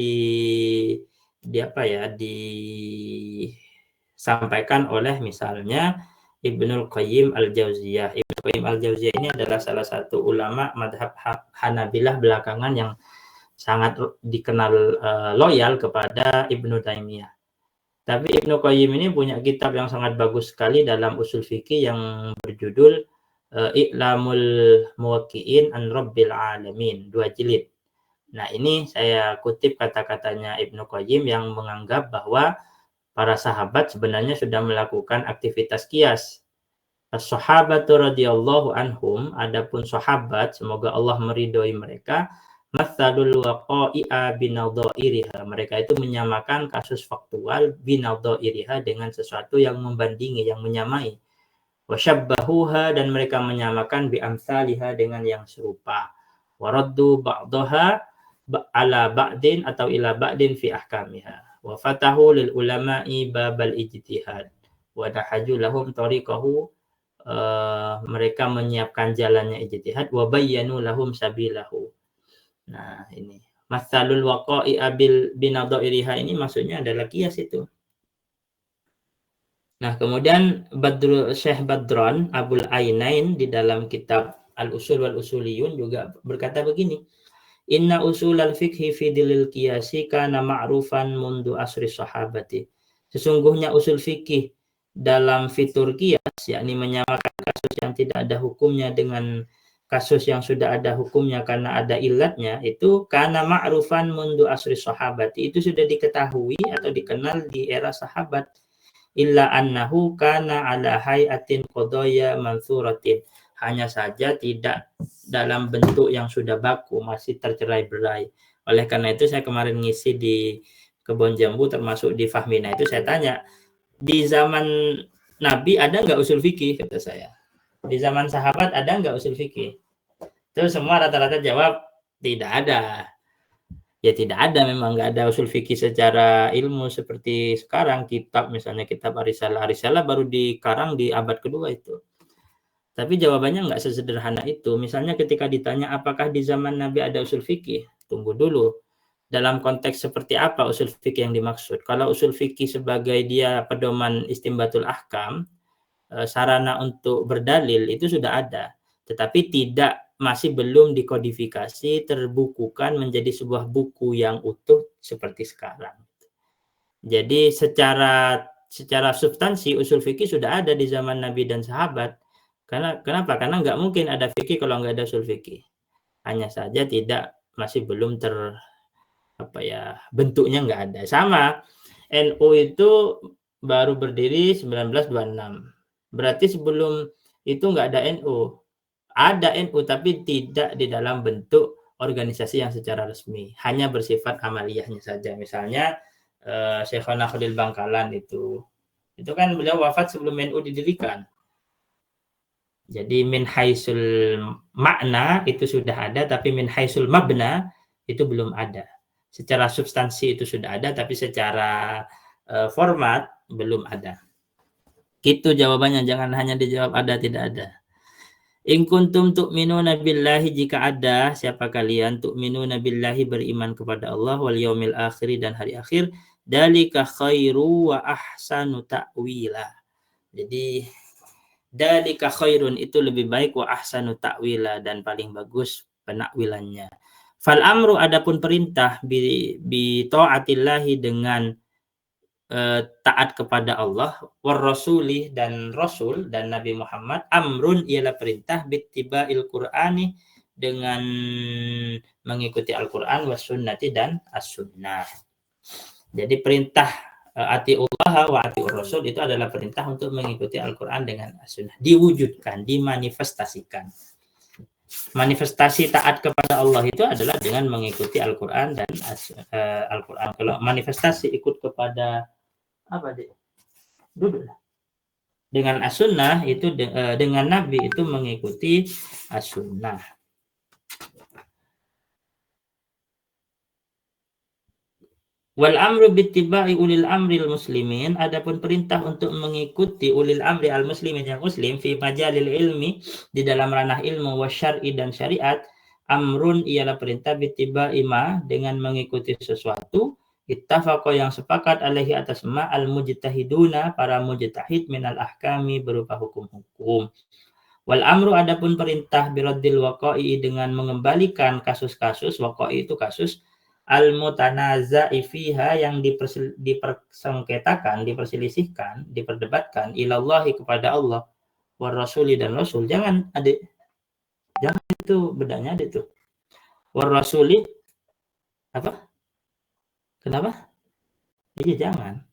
disampaikan oleh misalnya Ibnul Qayyim Al-Jauziyah. Ibnu Qayyim Al-Jauziyah ini adalah salah satu ulama madhab Hanabilah belakangan yang sangat dikenal loyal kepada Ibnu Taimiyah. Tapi Ibnu Qayyim ini punya kitab yang sangat bagus sekali dalam usul fikih yang berjudul I'lamul Muwaqqi'in an Rabbil Alamin, 2 jilid. Nah, ini saya kutip kata-katanya Ibnu Qayyim yang menganggap bahwa para sahabat sebenarnya sudah melakukan aktivitas qiyas. As-sahabatu radhiyallahu anhum, adapun sahabat semoga Allah meridhoi mereka, matsalul waqa'i'a binadhairiha. Mereka itu menyamakan kasus faktual binadhairiha dengan sesuatu yang membandingi, yang menyamai. Wasyabbahuha, dan mereka menyamakan biamsaliha dengan yang serupa. Waraddu ba'daha ala ba'din atau ila ba'din fi ahkamiha. Wa fatahu lil ulama'i babal ijtihad. Wa dahaju lahum tariqahu, mereka menyiapkan jalannya ijtihad. Wa bayyanu lahum sabilahu. Nah, ini masalul waqa'i abil binadhairiha ini maksudnya adalah qiyas itu. Nah, kemudian Syekh Badran Abul Ainain di dalam kitab Al-Usul wal Usuliyun juga berkata begini, Inna usulal fikhi fi dilil qiyasi kana ma'rufan mundu asri sahabati. Sesungguhnya usul fikih dalam fitur qiyas, yakni menyamakan kasus yang tidak ada hukumnya dengan kasus yang sudah ada hukumnya karena ada ilatnya, itu kana ma'rufan mundu asri sahabati. Itu sudah diketahui atau dikenal di era sahabat. Illa annahu kana ala hayatin qadaya mansuratin. Hanya saja tidak dalam bentuk yang sudah baku, masih tercerai-berai. Oleh karena itu saya kemarin ngisi di Kebon Jambu termasuk di Fahmina itu saya tanya, di zaman Nabi ada nggak usul fikih, kata saya. Di zaman sahabat ada nggak usul fikih? Terus semua rata-rata jawab tidak ada. Ya tidak ada, memang nggak ada usul fikih secara ilmu seperti sekarang. Kitab misalnya kitab Ar-Risalah baru dikarang di abad kedua itu. Tapi jawabannya nggak sesederhana itu. Misalnya ketika ditanya apakah di zaman Nabi ada usul fikih, tunggu dulu. Dalam konteks seperti apa usul fikih yang dimaksud? Kalau usul fikih sebagai dia pedoman istimbatul ahkam, sarana untuk berdalil itu sudah ada. Tetapi masih belum dikodifikasi, terbukukan menjadi sebuah buku yang utuh seperti sekarang. Jadi secara substansi usul fikih sudah ada di zaman Nabi dan sahabat. Kenapa? Karena nggak mungkin ada fikih kalau nggak ada usul fikih. Hanya saja masih belum bentuknya nggak ada. Sama NU itu baru berdiri 1926. Berarti sebelum itu nggak ada NU. Ada NU tapi tidak di dalam bentuk organisasi yang secara resmi, hanya bersifat amaliyahnya saja. Misalnya Syekhona Khalil Bangkalan itu kan beliau wafat sebelum NU didirikan. Jadi min haisul makna itu sudah ada, tapi min haisul mabna itu belum ada. Secara substansi itu sudah ada, tapi secara format belum ada. Gitu jawabannya, jangan hanya dijawab ada tidak ada. In kuntum tu'minuna billahi, jika ada siapa kalian tu'minuna billahi beriman kepada Allah wal yaumil akhir dan hari akhir, dalika khairu wa ahsanu ta'wila. Jadi dalika khairun itu lebih baik, wa ahsanu ta'wila dan paling bagus penakwilannya. Fal amru adapun perintah bi taatillahi dengan taat kepada Allah, war rasuli dan Rasul dan Nabi Muhammad, amrun ialah perintah bittiba'il Qur'ani dengan mengikuti Al-Qur'an was sunnati dan as-sunnah. Jadi perintah atiullah wa atiur rasul itu adalah perintah untuk mengikuti Al-Qur'an dengan as-sunnah, diwujudkan, dimanifestasikan. Manifestasi taat kepada Allah itu adalah dengan mengikuti Al-Qur'an dan Al-Qur'an. Kalau manifestasi ikut kepada apa deh? Duduk. Dengan as-sunnah itu dengan Nabi itu mengikuti as-sunnah. Wal amru bittiba'i ulil amril muslimin, adapun perintah untuk mengikuti ulil amri al muslimin yang muslim fi majalil ilmi, di dalam ranah ilmu, wasyar'i dan syariat, amrun ialah perintah bittiba'i ma, dengan mengikuti sesuatu, ittafaqa yang sepakat alaihi atas ma al mujtahiduna, para mujtahid minal ahkami berupa hukum-hukum. Wal amru adapun perintah biraddil waqa'i dengan mengembalikan kasus-kasus, waqa'i itu kasus, al-mutanaza'i fiha yang dipersengketakan, diperselisihkan, diperdebatkan, ilallahi kepada Allah, war rasuli dan Rasul. Jangan adik, jangan itu bedanya adik tuh. War rasuli apa? Kenapa? Iya jangan.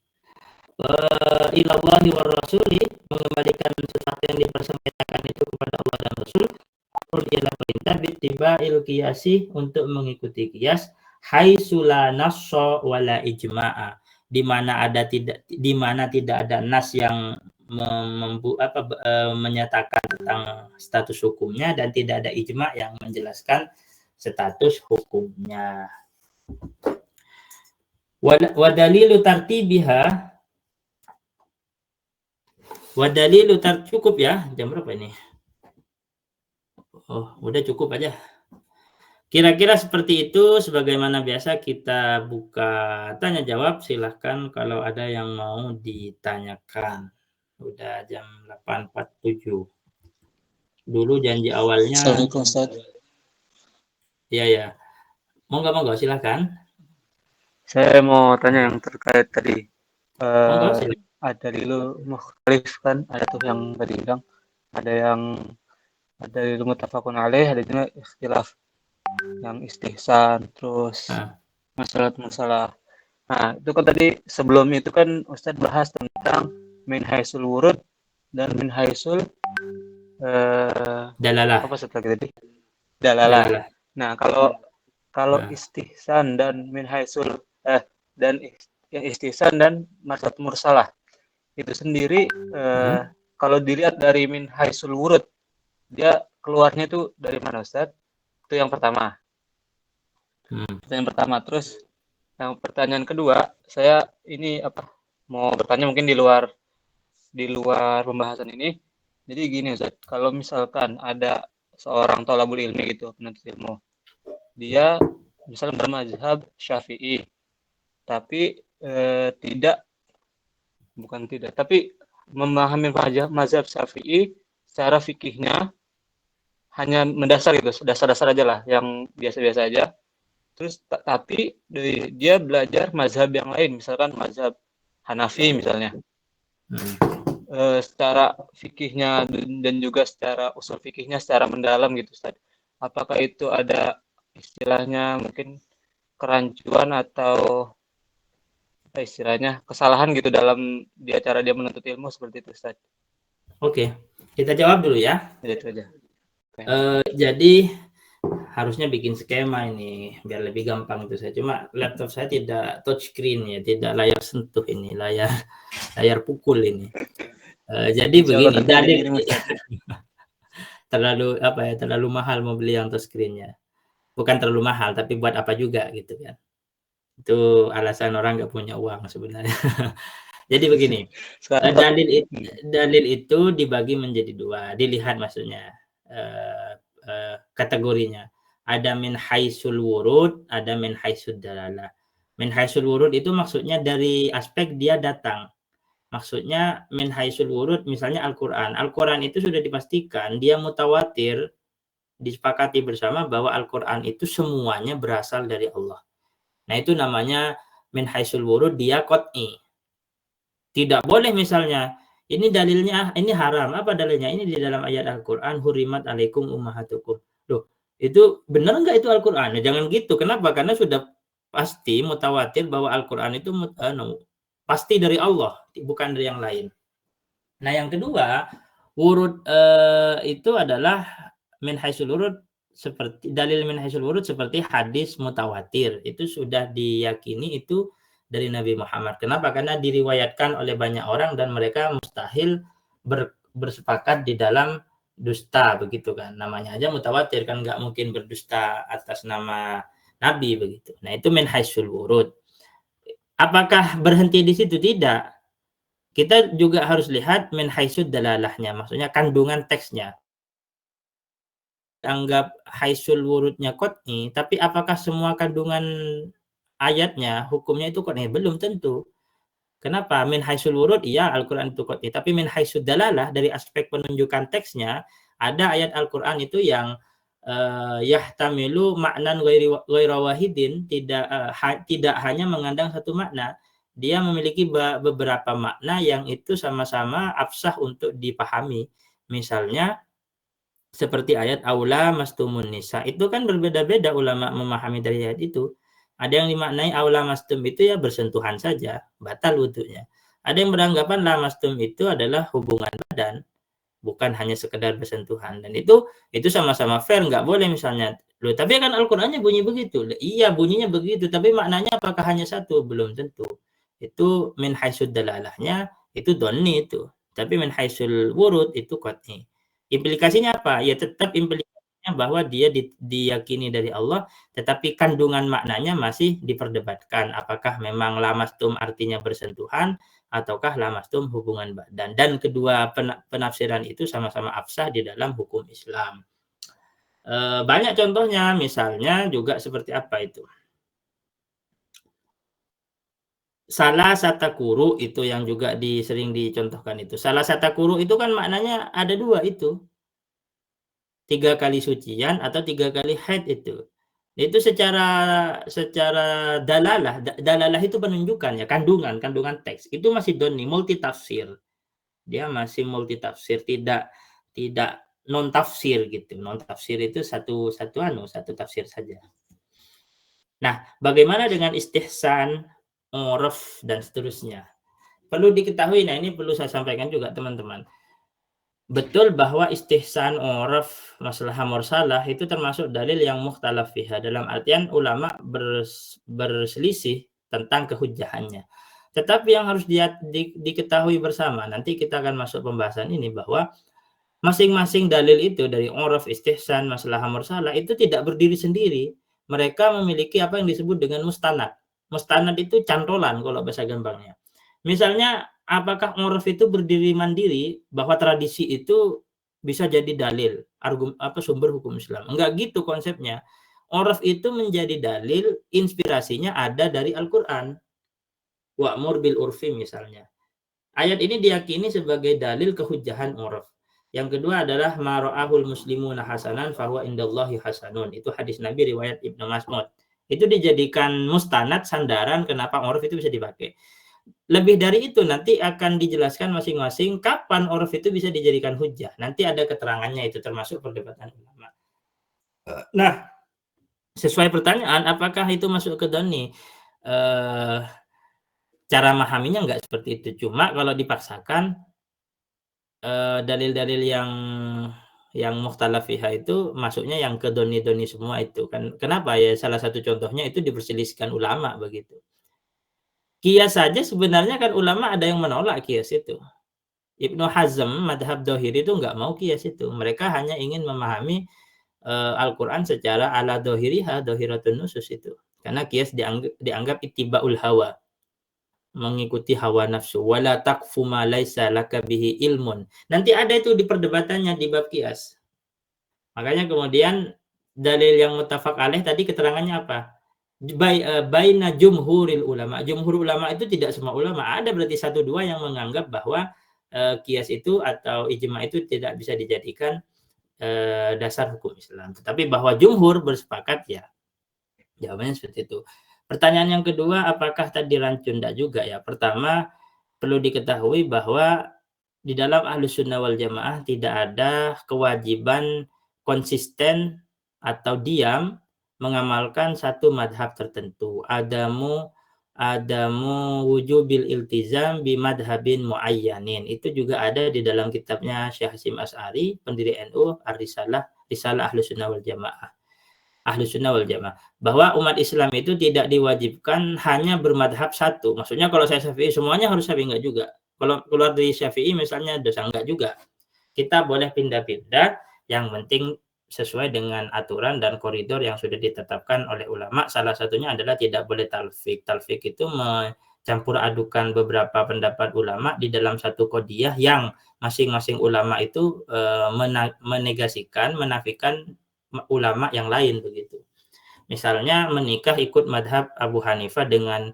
Ilallahi war rasuli, mengembalikan sesuatu yang dipersengketakan itu kepada Allah dan Rasul. Amrun ialah perintah bittiba'il qiyasi, untuk mengikuti qiyas, haitsula nassa wala ijma'a, di mana tidak ada nas yang menyatakan tentang status hukumnya dan tidak ada ijma' yang menjelaskan status hukumnya. Wa dalilu tartibiha, cukup ya, jam berapa ini? Oh, udah cukup aja. Kira-kira seperti itu. Sebagaimana biasa kita buka tanya jawab, silahkan kalau ada yang mau ditanyakan. Udah jam 8.47. Dulu janji awalnya. Assalamualaikum Ustaz. Iya. Monggo silahkan. Saya mau tanya yang terkait tadi. Monggo silahkan. Ada dulu mukhalif kan, ada tuh yang tadi bilang, ada dulu muttafaqun alaih, ada juga ikhtilaf, yang istihsan, terus masalah. Nah, itu kan tadi sebelum itu kan Ustadz bahas tentang min haisul wurud dan min haisul dalalah. Apa setelah tadi? Dalalah. Nah, kalau istihsan dan min haisul dan yang istihsan dan marsad mursalah itu sendiri, kalau dilihat dari min haisul wurud, dia keluarnya itu dari mana Ustadz? Itu yang pertama. Terus yang pertanyaan kedua, saya ini mau bertanya mungkin di luar pembahasan ini. Jadi gini Ustaz, kalau misalkan ada seorang thalabul ilmi gitu, penuntut ilmu, dia misalnya bermazhab Syafi'i, tapi tapi memahami mazhab Syafi'i secara fikihnya hanya mendasar gitu, dasar-dasar aja lah, yang biasa-biasa aja. Terus tapi dia belajar mazhab yang lain, misalkan mazhab Hanafi misalnya, secara fikihnya dan juga secara usul fikihnya secara mendalam gitu Ustaz. Apakah itu ada istilahnya mungkin kerancuan atau istilahnya kesalahan gitu dalam cara dia menuntut ilmu seperti itu Ustaz? Oke, kita jawab dulu ya. Itu aja. Jadi harusnya bikin skema ini biar lebih gampang itu saya. Cuma laptop saya tidak touchscreen ya, tidak layar sentuh ini, layar pukul ini. Jadi begini, dalil terlalu mahal mau beli yang touchscreen-nya. Bukan terlalu mahal, tapi buat apa juga gitu kan. Itu alasan orang nggak punya uang sebenarnya. Jadi begini, dalil itu dibagi menjadi dua, dilihat maksudnya kategorinya. Ada min haisul wurud, ada min haisud dalalah. Min haisul wurud itu maksudnya dari aspek dia datang. Maksudnya min haisul wurud misalnya Al-Qur'an. Al-Qur'an itu sudah dipastikan dia mutawatir, disepakati bersama bahwa Al-Qur'an itu semuanya berasal dari Allah. Nah, itu namanya min haisul wurud, dia qat'i. Tidak boleh misalnya, ini dalilnya, ini haram. Apa dalilnya? Ini di dalam ayat Al-Quran, hurimat alaikum ummahatukum. Loh, itu benar nggak itu Al-Quran? Ya, jangan gitu. Kenapa? Karena sudah pasti mutawatir bahwa Al-Quran itu pasti dari Allah, bukan dari yang lain. Nah, yang kedua, wurud itu adalah min haisul wurud, seperti dalil min haisul wurud seperti hadis mutawatir. Itu sudah diyakini itu dari Nabi Muhammad. Kenapa? Karena diriwayatkan oleh banyak orang dan mereka mustahil bersepakat di dalam dusta, begitu kan. Namanya aja mutawatir, kan nggak mungkin berdusta atas nama Nabi, begitu. Nah, itu min haisul wurud. Apakah berhenti di situ? Tidak. Kita juga harus lihat min haisud dalalahnya, maksudnya kandungan teksnya. Anggap haisul wurudnya qat'i, tapi apakah semua kandungan ayatnya hukumnya itu qat'i? Belum tentu. Kenapa? Min haisul wurud iya Al-Qur'an itu qat'i, tapi min haisud dalalah dari aspek penunjukan teksnya, ada ayat Al-Qur'an itu yang yahtamilu ma'nan ghaira wahidin, tidak hanya mengandung satu makna. Dia memiliki beberapa makna yang itu sama-sama afsah untuk dipahami. Misalnya seperti ayat aula mastumun nisa, itu kan berbeda-beda ulama memahami dari ayat itu. Ada yang dimaknai aula mastum itu ya bersentuhan saja, batal wudunya. Ada yang beranggapan la mastum itu adalah hubungan badan, bukan hanya sekedar bersentuhan. Dan itu sama-sama fair, nggak boleh misalnya, loh tapi kan Al-Qur'annya bunyi begitu. Iya bunyinya begitu, tapi maknanya apakah hanya satu? Belum tentu. Itu min haisud dalalahnya itu donni itu, tapi min haisul wurud itu qat'i. Implikasinya apa? Ya tetap implikasinya bahwa dia diyakini dari Allah, tetapi kandungan maknanya masih diperdebatkan. Apakah memang lamastum artinya bersentuhan, ataukah lamastum hubungan badan. Dan kedua penafsiran itu sama-sama afsah di dalam hukum Islam. Banyak contohnya, misalnya juga seperti apa itu? Salah satakuru itu yang juga sering dicontohkan itu. Salah satakuru itu kan maknanya ada dua itu. 3 kali sucian atau 3 kali haid itu. Itu secara dalalah itu penunjukan ya, kandungan teks. Itu masih doni, multi tafsir. Dia masih multi tafsir, tidak non tafsir gitu. Non tafsir itu satu tafsir saja. Nah, bagaimana dengan istihsan, urf dan seterusnya? Perlu diketahui, nah ini perlu saya sampaikan juga teman-teman. Betul bahwa istihsan, urf, maslahah mursalah itu termasuk dalil yang mukhtalaf fiha, dalam artian ulama berselisih tentang kehujjahannya. Tetapi yang harus diketahui bersama, nanti kita akan masuk pembahasan ini, bahwa masing-masing dalil itu dari urf, istihsan, maslahah mursalah itu tidak berdiri sendiri. Mereka memiliki apa yang disebut dengan mustanad. Mustanad itu cantolan kalau bahasa gampangnya. Misalnya, apakah urf itu berdiri mandiri, bahwa tradisi itu bisa jadi dalil, sumber hukum Islam? Enggak gitu konsepnya. Urf itu menjadi dalil, inspirasinya ada dari Al-Quran. Wa'mur bil urfi misalnya. Ayat ini diyakini sebagai dalil kehujjahan urf. Yang kedua adalah mara'ahul muslimuna hasanan fahuwa indallahi hasanun. Itu hadis Nabi riwayat Ibnu Mas'ud. Itu dijadikan mustanad, sandaran kenapa urf itu bisa dipakai. Lebih dari itu nanti akan dijelaskan masing-masing kapan urf itu bisa dijadikan hujjah. Nanti ada keterangannya, itu termasuk perdebatan ulama. Nah, sesuai pertanyaan apakah itu masuk ke doni? Cara memahaminya enggak seperti itu. Cuma kalau dipaksakan dalil-dalil yang mukhtalaf fiha itu masuknya yang ke doni-doni semua itu kan. Kenapa ya? Salah satu contohnya itu diperselisihkan ulama begitu. Qiyas saja sebenarnya kan ulama ada yang menolak qiyas itu. Ibnu Hazm, madhab Dhahiri itu nggak mau qiyas itu. Mereka hanya ingin memahami Al-Quran secara ala dhahiriha, dhahiratun nusus itu. Karena qiyas dianggap ittiba'ul hawa, mengikuti hawa nafsu. Wala taqfu ma laisa laka bihi ilmun. Nanti ada itu di perdebatannya di bab qiyas. Makanya kemudian dalil yang muttafaq alaih tadi keterangannya apa? Baina jumhuril ulama. Jumhur ulama itu tidak semua ulama. Ada berarti 1-2 yang menganggap bahwa qiyas itu atau ijma itu tidak bisa dijadikan dasar hukum Islam. Tetapi bahwa jumhur bersepakat ya. Jawabannya seperti itu. Pertanyaan yang kedua, apakah tadi rancun? Tidak juga ya. Pertama, perlu diketahui bahwa di dalam Ahlussunnah wal Jamaah tidak ada kewajiban konsisten atau diam mengamalkan satu madhab tertentu. Adamu wujubil iltizam bimadhabin muayyanin. Itu juga ada di dalam kitabnya Syekh Hasyim Asy'ari, pendiri NU, Ar-Risalah, Risalah Ahlussunnah wal Jamaah. Ahlussunnah wal Jamaah. Bahwa umat Islam itu tidak diwajibkan hanya bermadhab satu. Maksudnya kalau saya Syafi'i semuanya harus Syafi'i, enggak juga. Kalau keluar dari Syafi'i misalnya dosa, enggak juga. Kita boleh pindah-pindah, yang penting sesuai dengan aturan dan koridor yang sudah ditetapkan oleh ulama. Salah satunya adalah tidak boleh talfik. Talfik itu mencampur adukan beberapa pendapat ulama di dalam satu qadhiyah yang masing-masing ulama itu menegasikan, menafikan ulama yang lain begitu. Misalnya menikah ikut madhab Abu Hanifah dengan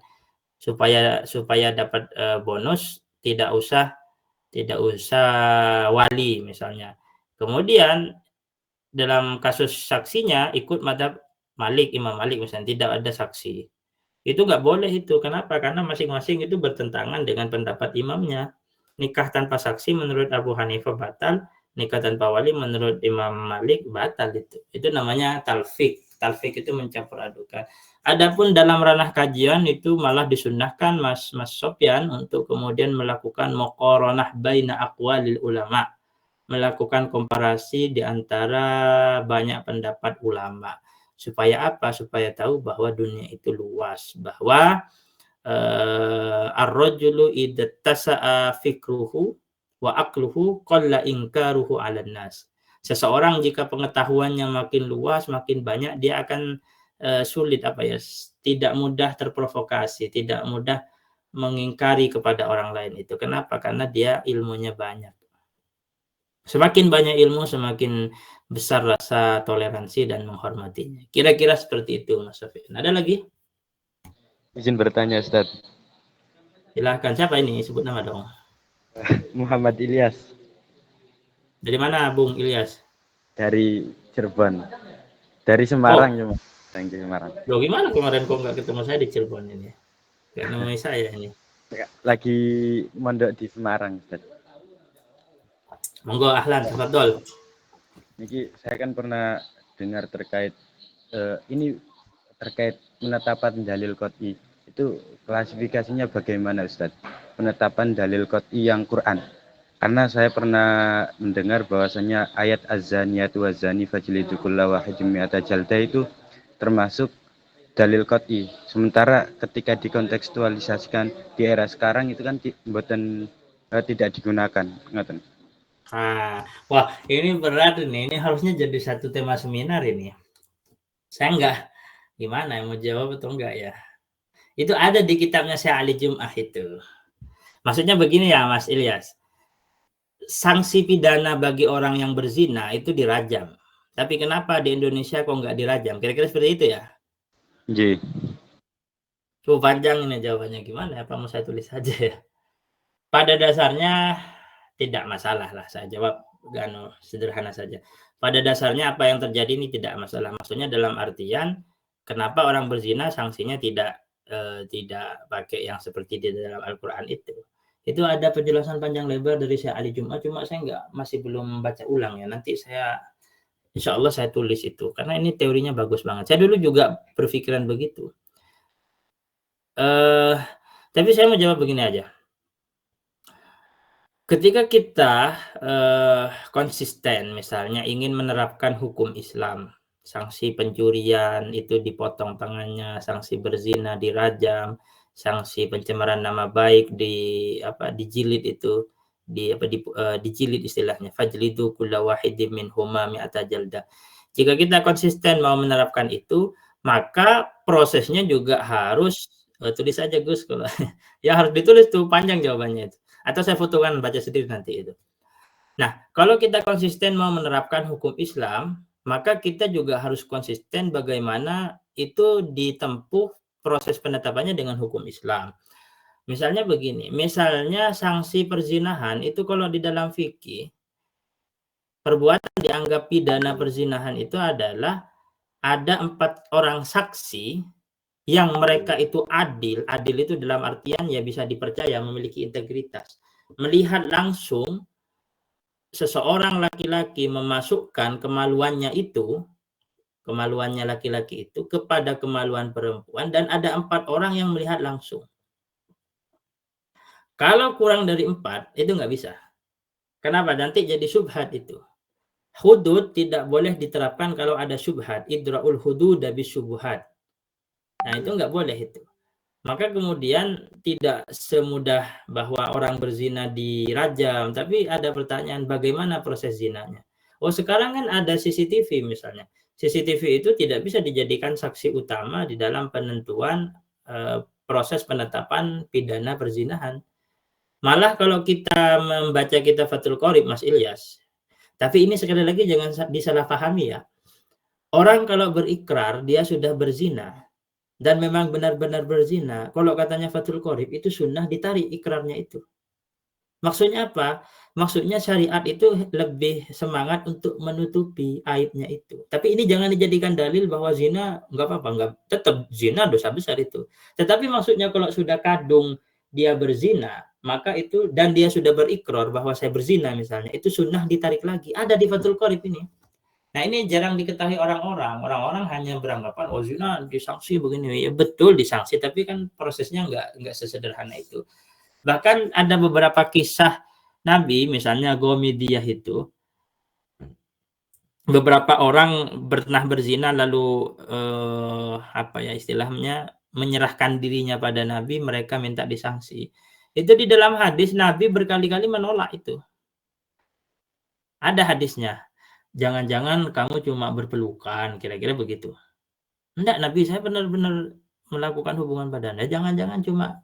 supaya dapat bonus tidak usah wali misalnya. Kemudian dalam kasus saksinya ikut madhab Imam Malik misalnya, tidak ada saksi. Itu nggak boleh itu. Kenapa? Karena masing-masing itu bertentangan dengan pendapat imamnya. Nikah tanpa saksi menurut Abu Hanifah batal, nikah tanpa wali menurut Imam Malik batal itu. Itu namanya talfik. Talfik itu mencampur adukan. Adapun dalam ranah kajian itu malah disunnahkan Mas Sofyan untuk kemudian melakukan muqaranah baina aqwalil ulama, melakukan komparasi di antara banyak pendapat ulama. Supaya apa? Supaya tahu bahwa dunia itu luas, bahwa ar-rajulu idza tasa'a fikruhu wa aqluhu qalla inkaruhu 'alan nas. Seseorang jika pengetahuannya makin luas, makin banyak, dia akan sulit tidak mudah terprovokasi, tidak mudah mengingkari kepada orang lain itu. Kenapa? Karena dia ilmunya banyak. Semakin banyak ilmu, semakin besar rasa toleransi dan menghormatinya. Kira-kira seperti itu, Mas Sofyan. Ada lagi? Izin bertanya, Ustaz. Silahkan. Siapa ini? Sebut nama dong. Muhammad Ilyas. Dari mana, Bung Ilyas? Dari Cirebon. Dari Semarang, cuma. Dari Semarang. Loh, gimana kemarin kok nggak ketemu saya di Cirebon ini? Nggak nemui saya ini. Lagi mondok di Semarang, Ustaz. Monggo, ahlan, tafadhol. Niki saya kan pernah dengar terkait ini terkait penetapan dalil qot'i. Itu klasifikasinya bagaimana, Ustaz? Penetapan dalil qot'i yang Quran. Karena saya pernah mendengar bahwasanya ayat az-zaniyatu waz-zani fajlidu kulla wahidin mi'ata jaldah itu termasuk dalil qot'i. Sementara ketika dikontekstualisasikan di era sekarang itu kan tidak digunakan. Ngoten. Wah, ini berat ini. Ini harusnya jadi satu tema seminar ini. Saya enggak gimana mau jawab atau enggak ya. Itu ada di kitabnya Syekh Ali Jum'ah itu. Maksudnya begini ya, Mas Ilyas. Sanksi pidana bagi orang yang berzina itu dirajam. Tapi kenapa di Indonesia kok enggak dirajam? Kira-kira seperti itu ya? Nggih. Cukup panjang ini jawabannya, gimana ya? Apa mau saya tulis saja ya? Pada dasarnya tidak masalah lah, saya jawab sederhana saja. Pada dasarnya apa yang terjadi ini tidak masalah. Maksudnya dalam artian kenapa orang berzina sanksinya tidak pakai yang seperti di dalam Al-Quran itu. Itu ada penjelasan panjang lebar dari Syekh Ali Jum'ah, cuma saya masih belum baca ulang ya. Nanti insya Allah saya tulis itu, karena ini teorinya bagus banget. Saya dulu juga berpikiran begitu. Tapi saya mau jawab begini aja. Ketika kita konsisten misalnya ingin menerapkan hukum Islam, sanksi pencurian itu dipotong tangannya, sanksi berzina dirajam, sanksi pencemaran nama baik dijilid itu, dijilid istilahnya, fajlidu kulla wahidin minhuma mi'ata jaldah. Jika kita konsisten mau menerapkan itu, maka prosesnya juga harus tulis aja Gus kalau ya harus ditulis tuh panjang jawabannya itu. Atau saya fotokan baca sendiri nanti itu. Nah, kalau kita konsisten mau menerapkan hukum Islam, maka kita juga harus konsisten bagaimana itu ditempuh proses penetapannya dengan hukum Islam. Misalnya begini, misalnya sanksi perzinahan itu kalau di dalam fikih, perbuatan dianggap pidana perzinahan itu adalah ada 4 orang saksi yang mereka itu adil itu dalam artian ya bisa dipercaya, memiliki integritas, melihat langsung seseorang laki-laki memasukkan kemaluannya laki-laki itu kepada kemaluan perempuan, dan ada 4 orang yang melihat langsung. Kalau kurang dari 4, itu nggak bisa. Kenapa? Nanti jadi syubhat itu. Hudud tidak boleh diterapkan kalau ada syubhat. Idra'ul hudud bis syubhat. Nah, itu nggak boleh itu. Maka kemudian tidak semudah bahwa orang berzina dirajam, tapi ada pertanyaan bagaimana proses zinanya. Oh, sekarang kan ada CCTV misalnya. CCTV itu tidak bisa dijadikan saksi utama di dalam penentuan proses penetapan pidana perzinahan. Malah kalau kita membaca kitab Fathul Qorib, Mas Ilyas, tapi ini sekali lagi jangan disalahpahami ya. Orang kalau berikrar dia sudah berzina dan memang benar-benar berzina, kalau katanya Fathul Qorib itu sunnah ditarik ikrarnya itu. Maksudnya apa? Maksudnya syariat itu lebih semangat untuk menutupi aibnya itu. Tapi ini jangan dijadikan dalil bahwa zina nggak apa-apa, nggak, tetap zina dosa besar itu. Tetapi maksudnya kalau sudah kadung dia berzina, maka itu, dan dia sudah berikrar bahwa saya berzina misalnya, itu sunnah ditarik lagi. Ada di Fathul Qorib ini. Nah, ini jarang diketahui orang-orang. Orang-orang hanya beranggapan oh zina disanksi begini. Ya betul disanksi, tapi kan prosesnya nggak sesederhana itu. Bahkan ada beberapa kisah Nabi, misalnya Gomidiyah itu, beberapa orang pernah berzina lalu apa ya istilahnya, menyerahkan dirinya pada Nabi, mereka minta disanksi. Itu di dalam hadis Nabi berkali-kali menolak itu. Ada hadisnya. Jangan-jangan kamu cuma berpelukan, kira-kira begitu. Enggak, Nabi, saya benar-benar melakukan hubungan badan. Jangan-jangan cuma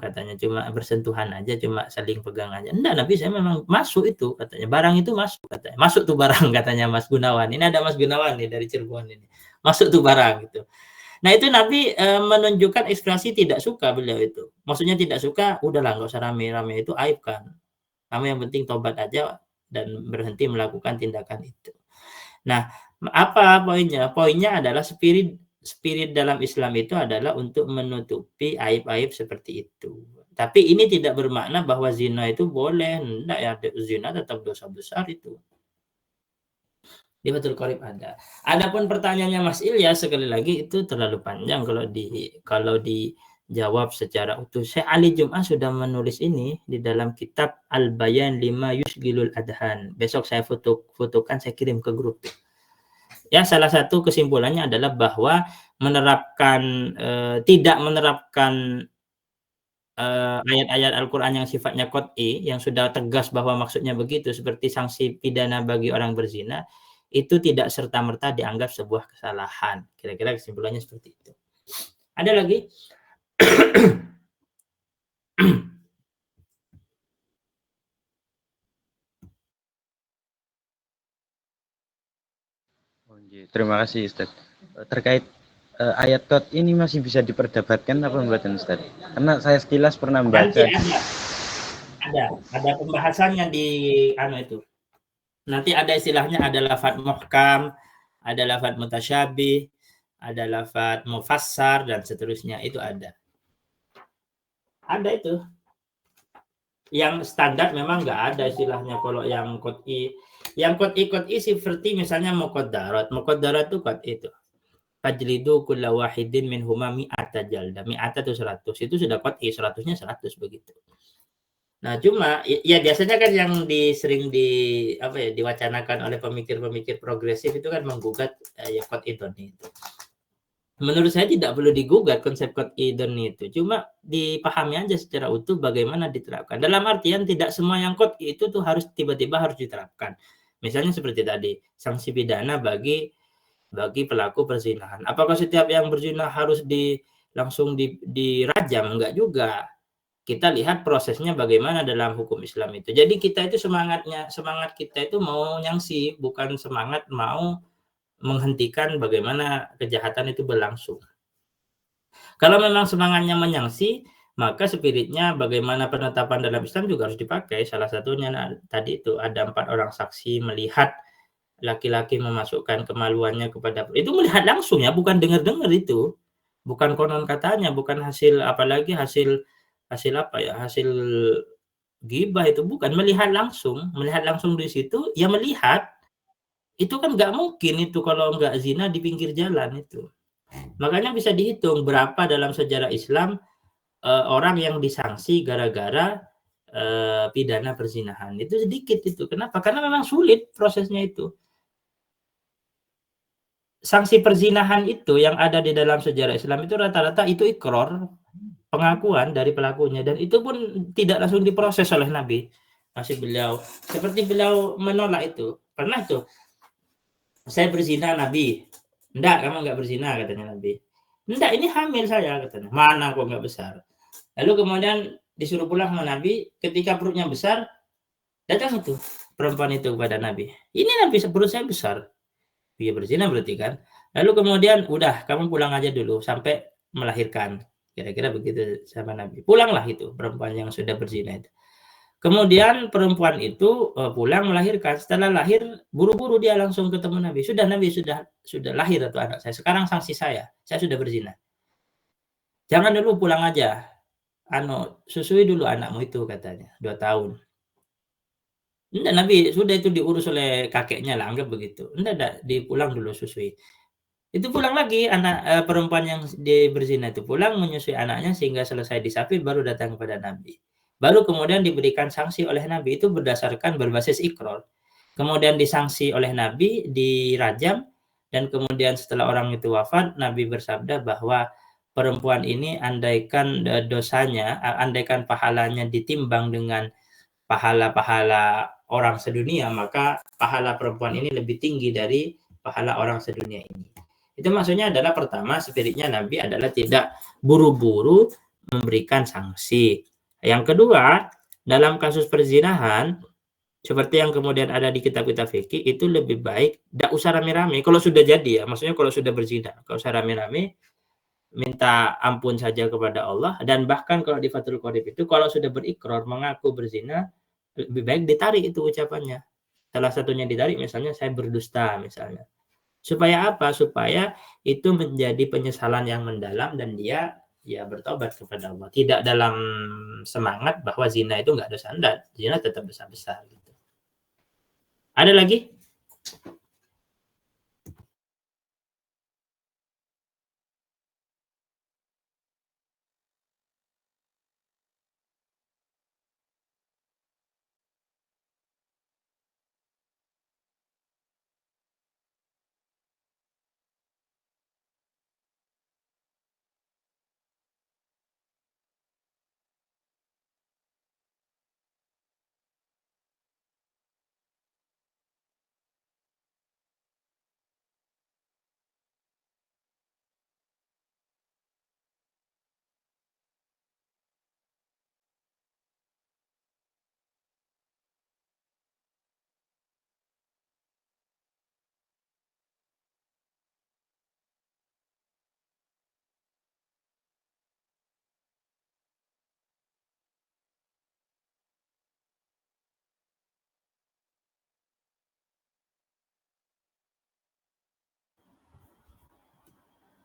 katanya cuma bersentuhan aja, cuma saling pegang aja. Enggak, Nabi, saya memang masuk itu katanya. Barang itu masuk katanya. Masuk tuh barang katanya Mas Gunawan. Ini ada Mas Gunawan nih dari Cirebon ini. Masuk tuh barang gitu. Nah, itu Nabi menunjukkan ekspresi tidak suka beliau itu. Maksudnya tidak suka, udahlah nggak usah rame-rame, itu aib kan. Kamu yang penting tobat aja dan berhenti melakukan tindakan itu. Nah, apa poinnya? Poinnya adalah spirit dalam Islam itu adalah untuk menutupi aib-aib seperti itu. Tapi ini tidak bermakna bahwa zina itu boleh. Enggak ya, zina tetap dosa besar itu. Di Fathul Qorib ada. Adapun pertanyaannya Mas Ilyas, sekali lagi itu terlalu panjang kalau dijawab secara utuh. Syekh Ali Jum'ah sudah menulis ini di dalam kitab Al-Bayan Lima Yusgilul Adhan. Besok saya fotokan, saya kirim ke grup. Ya, salah satu kesimpulannya adalah bahwa tidak menerapkan ayat-ayat Al-Quran yang sifatnya qat'i, yang sudah tegas bahwa maksudnya begitu, seperti sanksi pidana bagi orang berzina, itu tidak serta-merta dianggap sebuah kesalahan. Kira-kira kesimpulannya seperti itu. Ada lagi? Terima kasih Ustaz. Terkait ayat qat ini masih bisa diperdebatkan apa mboten Ustaz? Karena saya sekilas pernah membaca. Ada pembahasannya di itu. Nanti ada istilahnya, ada lafadz muhkam, ada lafadz mutasyabih, ada lafadz mufassar dan seterusnya, itu ada. Ada itu. Yang standar memang nggak ada istilahnya kalau yang qat'i. Yang qat'i seperti misalnya muqaddarat. Muqaddarat itu qat'i itu. Fajlidu kulla wahidin minhuma mi'ata jalda. Mi'ata itu 100. Itu sudah qat'i, 100-nya 100 begitu. Nah, cuma ya biasanya kan yang sering diwacanakan oleh pemikir-pemikir progresif itu kan menggugat ya qat'i dzanni itu. Menurut saya tidak perlu digugat konsep qat'i dzanni itu. Cuma dipahami aja secara utuh bagaimana diterapkan. Dalam artian tidak semua yang qat'i itu tuh harus tiba-tiba harus diterapkan. Misalnya seperti tadi, sanksi pidana bagi pelaku perzinahan. Apakah setiap yang berzina harus langsung dirajam? Enggak juga. Kita lihat prosesnya bagaimana dalam hukum Islam itu. Jadi kita itu semangat kita itu mau nyangsi, bukan semangat mau menghentikan bagaimana kejahatan itu berlangsung. Kalau memang semangatnya menyangsi, maka spiritnya bagaimana penetapan dalam Islam juga harus dipakai. Salah satunya tadi itu ada 4 orang saksi melihat laki-laki memasukkan kemaluannya kepada, itu melihat langsung ya, bukan dengar-dengar itu. Bukan konon katanya, bukan hasil apalagi hasil apa ya, hasil ghibah itu bukan, melihat langsung di situ, ya melihat. Itu kan nggak mungkin itu kalau nggak zina di pinggir jalan itu. Makanya bisa dihitung berapa dalam sejarah Islam orang yang disanksi gara-gara pidana perzinahan. Itu sedikit itu. Kenapa? Karena memang sulit prosesnya itu. Sanksi perzinahan itu yang ada di dalam sejarah Islam itu rata-rata itu iqrar, pengakuan dari pelakunya, dan itu pun tidak langsung diproses oleh Nabi. Masih beliau seperti beliau menolak itu. Pernah tuh, saya berzina Nabi. Enggak, kamu enggak berzina, katanya Nabi. Enggak, ini hamil saya, katanya. Mana kok enggak besar. Lalu kemudian disuruh pulang sama Nabi, ketika perutnya besar, datang itu perempuan itu kepada Nabi. Ini Nabi, perut saya besar. Dia berzina berarti kan. Lalu kemudian, udah, kamu pulang aja dulu sampai melahirkan. Kira-kira begitu sama Nabi. Pulanglah itu perempuan yang sudah berzina itu. Kemudian perempuan itu pulang melahirkan. Setelah lahir, buru-buru dia langsung ketemu Nabi. Sudah Nabi, sudah lahir atau anak saya. Sekarang sanksi saya sudah berzina. Jangan dulu pulang aja. Susui dulu anakmu itu, katanya. 2 tahun. Enggak, Nabi, sudah itu diurus oleh kakeknya lah, anggap begitu. Enggak, dipulang dulu susui. Itu pulang lagi anak perempuan yang berzina itu pulang menyusui anaknya sehingga selesai disapit baru datang kepada Nabi. Baru kemudian diberikan sanksi oleh Nabi, itu berdasarkan berbasis ikrar. Kemudian disanksi oleh Nabi, dirajam, dan kemudian setelah orang itu wafat, Nabi bersabda bahwa perempuan ini andaikan dosanya, andaikan pahalanya ditimbang dengan pahala-pahala orang sedunia, maka pahala perempuan ini lebih tinggi dari pahala orang sedunia ini. Itu maksudnya adalah pertama, spiritnya Nabi adalah tidak buru-buru memberikan sanksi. Yang kedua, dalam kasus perzinahan, seperti yang kemudian ada di kitab-kitab fikih, itu lebih baik tidak usah rame-rame. Kalau sudah jadi ya, maksudnya kalau sudah berzina, kalau usah rame-rame, minta ampun saja kepada Allah. Dan bahkan kalau di Fathul Qorib itu, kalau sudah berikrar mengaku berzina, lebih baik ditarik itu ucapannya. Salah satunya ditarik, misalnya saya berdusta misalnya. Supaya apa? Supaya itu menjadi penyesalan yang mendalam dan dia ya bertobat kepada Allah. Tidak dalam semangat bahwa zina itu nggak dosa. Enggak, zina tetap besar-besar gitu. Ada lagi?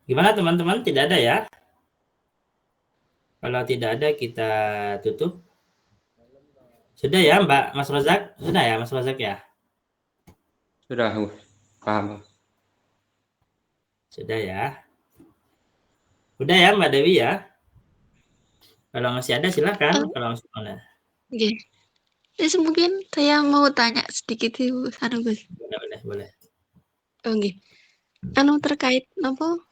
Gimana teman-teman? Tidak ada ya? Kalau tidak ada kita tutup. Sudah ya Mbak Mas Rozak? Sudah ya Mas Rozak ya? Sudah, paham. Sudah ya. Udah ya Mbak Dewi ya? Kalau masih ada silakan. Kalau masih ada. Oke. Terus mungkin saya mau tanya sedikit Ibu Gus. Boleh. Oke. Terkait apa?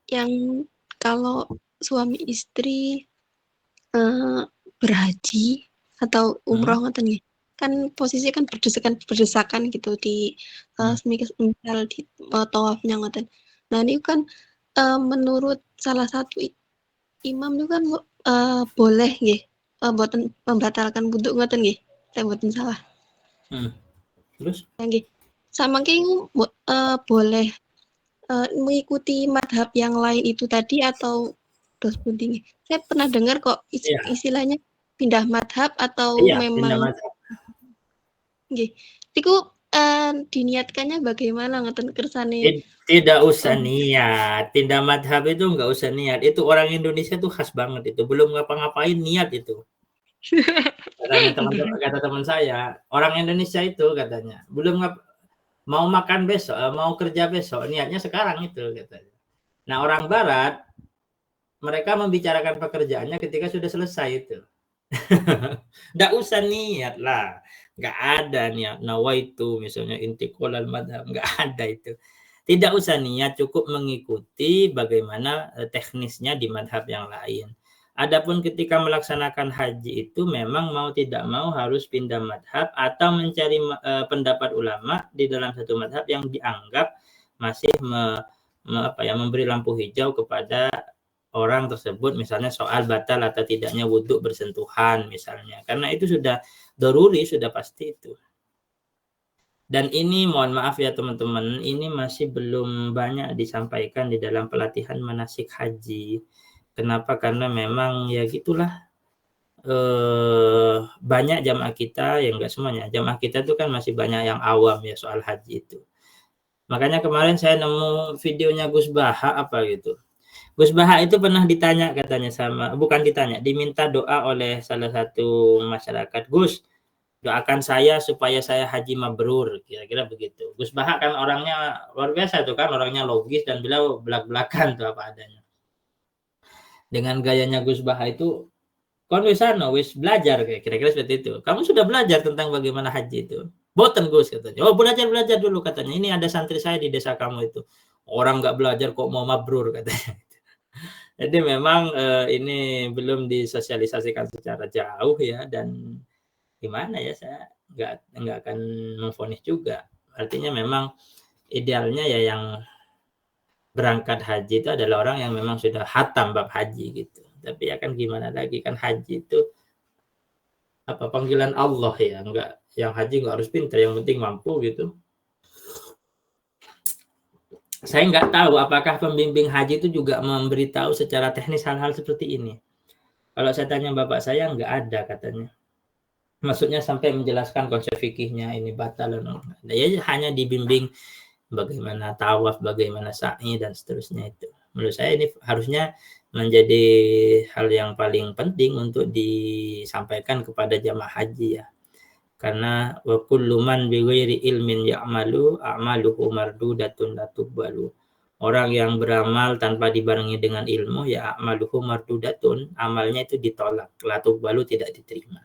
Yang kalau suami istri berhaji atau umroh ngoten nggih. Kan posisi kan berdesakan gitu di misal di tawafnya ngoten. Nah, ini kan menurut salah satu imam itu kan boleh nggih mboten membatalkan wudu ngoten nggih. Saya mboten salah. Terus? Nggih. Sama ki boleh mengikuti madhab yang lain itu tadi atau dos pundi? Saya pernah dengar kok istilahnya pindah madhab atau memang pindah madhab. Nggih. Iku diniatkannya bagaimana ngoten kersane? Tidak usah niat, tindak madhab itu nggak usah niat. Itu orang Indonesia tuh khas banget itu. Belum ngapa-ngapain niat itu. Katanya kata teman saya, orang Indonesia itu katanya belum mau makan besok, mau kerja besok, niatnya sekarang itu katanya. Nah orang Barat mereka membicarakan pekerjaannya ketika sudah selesai itu. Nggak usah niat lah, nggak ada niat nawaitu misalnya intiqolal madhab, nggak ada itu. Tidak usah niat, cukup mengikuti bagaimana teknisnya di madhab yang lain. Adapun ketika melaksanakan haji itu memang mau tidak mau harus pindah madhab atau mencari pendapat ulama di dalam satu madhab yang dianggap masih memberi lampu hijau kepada orang tersebut, misalnya soal batal atau tidaknya wudhu bersentuhan misalnya, karena itu sudah daruri, sudah pasti itu. Dan ini mohon maaf ya teman-teman, ini masih belum banyak disampaikan di dalam pelatihan manasik haji. Kenapa? Karena memang ya gitulah, banyak jamaah kita, ya enggak semuanya, jamaah kita itu kan masih banyak yang awam ya soal haji itu. Makanya kemarin saya nemu videonya Gus Baha apa gitu. Gus Baha itu pernah ditanya katanya bukan ditanya, diminta doa oleh salah satu masyarakat. Gus, doakan saya supaya saya haji mabrur, kira-kira begitu. Gus Baha kan orangnya luar biasa tuh kan, orangnya logis dan beliau belak-belakan tuh apa adanya. Dengan gayanya Gus Baha itu, kon wis belajar kira-kira seperti itu. Kamu sudah belajar tentang bagaimana haji itu? Boten Gus katanya. Oh belajar dulu katanya. Ini ada santri saya di desa kamu itu. Orang nggak belajar kok mau mabrur katanya. Jadi memang ini belum disosialisasikan secara jauh ya, dan gimana ya, saya nggak akan memvonis juga. Artinya memang idealnya ya yang berangkat haji itu adalah orang yang memang sudah khatam bab haji gitu. Tapi ya kan gimana lagi, kan haji itu apa panggilan Allah ya, enggak, yang haji nggak harus pintar, yang penting mampu gitu. Saya nggak tahu apakah pembimbing haji itu juga memberitahu secara teknis hal-hal seperti ini. Kalau saya tanya bapak saya, nggak ada katanya. Maksudnya sampai menjelaskan konsep fikihnya ini batal. Ya hanya dibimbing bagaimana tawaf, bagaimana sa'i dan seterusnya itu. Menurut saya ini harusnya menjadi hal yang paling penting untuk disampaikan kepada jamaah haji ya. Karena wa kullu man bighairi ilmin ya'malu a'maluhu mardudatun la tuqbalu. Orang yang beramal tanpa dibarengi dengan ilmu ya a'maluhu mardudatun, amalnya itu ditolak, la tuqbalu, tidak diterima.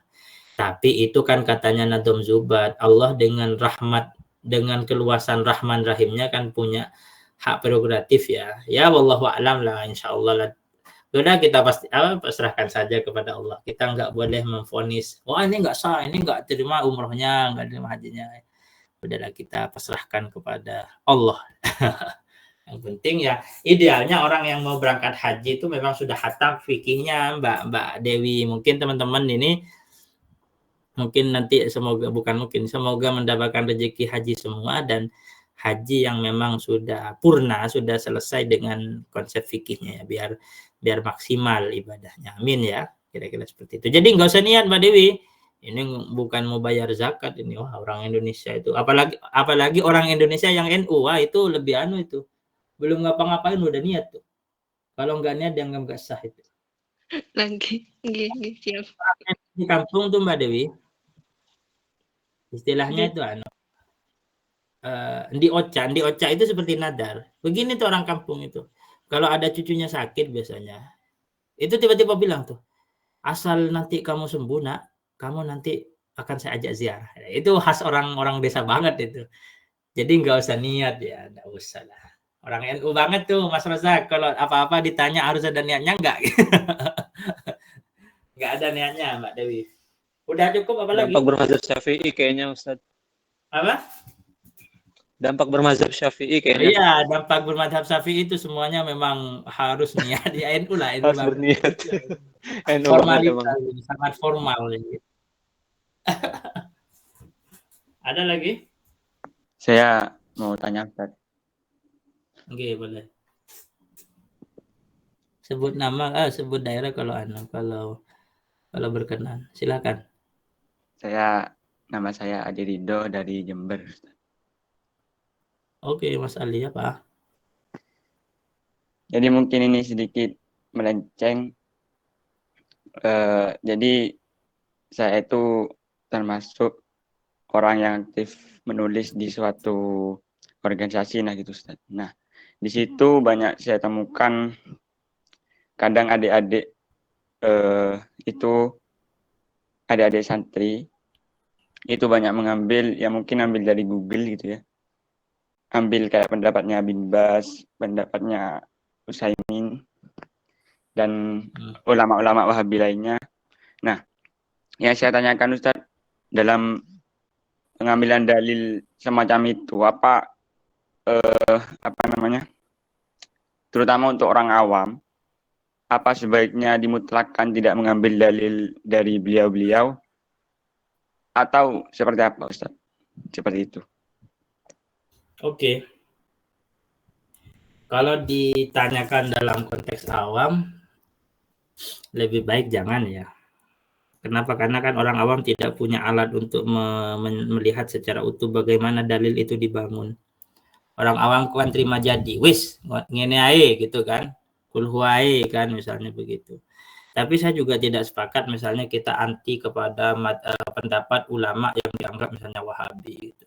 Tapi itu kan katanya Nadhum Zubat, Allah dengan rahmat, dengan keluasan Rahman Rahimnya kan punya hak prerogatif ya. Ya wallahu a'lam lah, insyaallah lah. Sudah kita pasrahkan saja kepada Allah. Kita nggak boleh memvonis, wah ini nggak sah, ini nggak terima umrohnya, nggak terima hajinya. Udahlah kita pasrahkan kepada Allah. Yang penting ya idealnya orang yang mau berangkat haji itu memang sudah khatam fikihnya, Mbak Dewi. Mungkin teman-teman ini mungkin nanti semoga mendapatkan rezeki haji semua, dan haji yang memang sudah purna, sudah selesai dengan konsep fikihnya ya, biar maksimal ibadahnya. Amin ya, kira-kira seperti itu. Jadi nggak usah niat Mbak Dewi, ini bukan mau bayar zakat ini. Wah, orang Indonesia itu apalagi orang Indonesia yang NU, wah itu lebih itu, belum ngapa-ngapain udah niat tuh. Kalau nggak niat dianggap nggak sah itu. Lagi siap. Di kampung tuh Mbak Dewi, istilahnya itu di oca itu seperti nadar. Begini tuh orang kampung itu. Kalau ada cucunya sakit biasanya, itu tiba-tiba bilang tuh, asal nanti kamu sembuh nak, kamu nanti akan saya ajak ziarah. Itu khas orang-orang desa banget itu. Jadi nggak usah niat ya, nggak usah lah. Orang NU banget tuh Mas Rozak. Kalau apa-apa ditanya harus ada niatnya, enggak? Nggak ada niatnya Mbak Dewi. Udah cukup apa lagi? Dampak bermadzhab Syafi'i kayaknya Ustaz. Apa? Dampak bermadzhab Syafi'i kayaknya. Iya, dampak bermadzhab Syafi'i itu semuanya memang harus niat di NU lah. Harus berniat. Formalitas, sangat formal. Ada lagi? Saya mau tanya Ustaz. Oke, boleh. Sebut nama, sebut daerah kalau berkenan. Silakan. Nama saya Adi Ridho dari Jember. Oke, Mas Ali, apa? Jadi mungkin ini sedikit melenceng. Jadi saya itu termasuk orang yang aktif menulis di suatu organisasi gitu Ustaz. Nah, di situ banyak saya temukan kadang adik-adik itu adik-adik santri itu banyak mengambil, ya mungkin ambil dari Google gitu ya. Ambil kayak pendapatnya Bin Bas, pendapatnya Utsaimin, dan ulama-ulama Wahabi lainnya. Nah, yang saya tanyakan Ustadz, dalam pengambilan dalil semacam itu, apa namanya, terutama untuk orang awam, apa sebaiknya dimutlakkan tidak mengambil dalil dari beliau-beliau, atau seperti apa Ustadz? Seperti itu. Oke. Kalau ditanyakan dalam konteks awam, lebih baik jangan ya. Kenapa? Karena kan orang awam tidak punya alat untuk melihat secara utuh bagaimana dalil itu dibangun. Orang awam kan terima jadi, wis ngene ae gitu kan, kul huwa ae kan, misalnya begitu. Tapi saya juga tidak sepakat misalnya kita anti kepada pendapat ulama yang dianggap misalnya Wahabi gitu.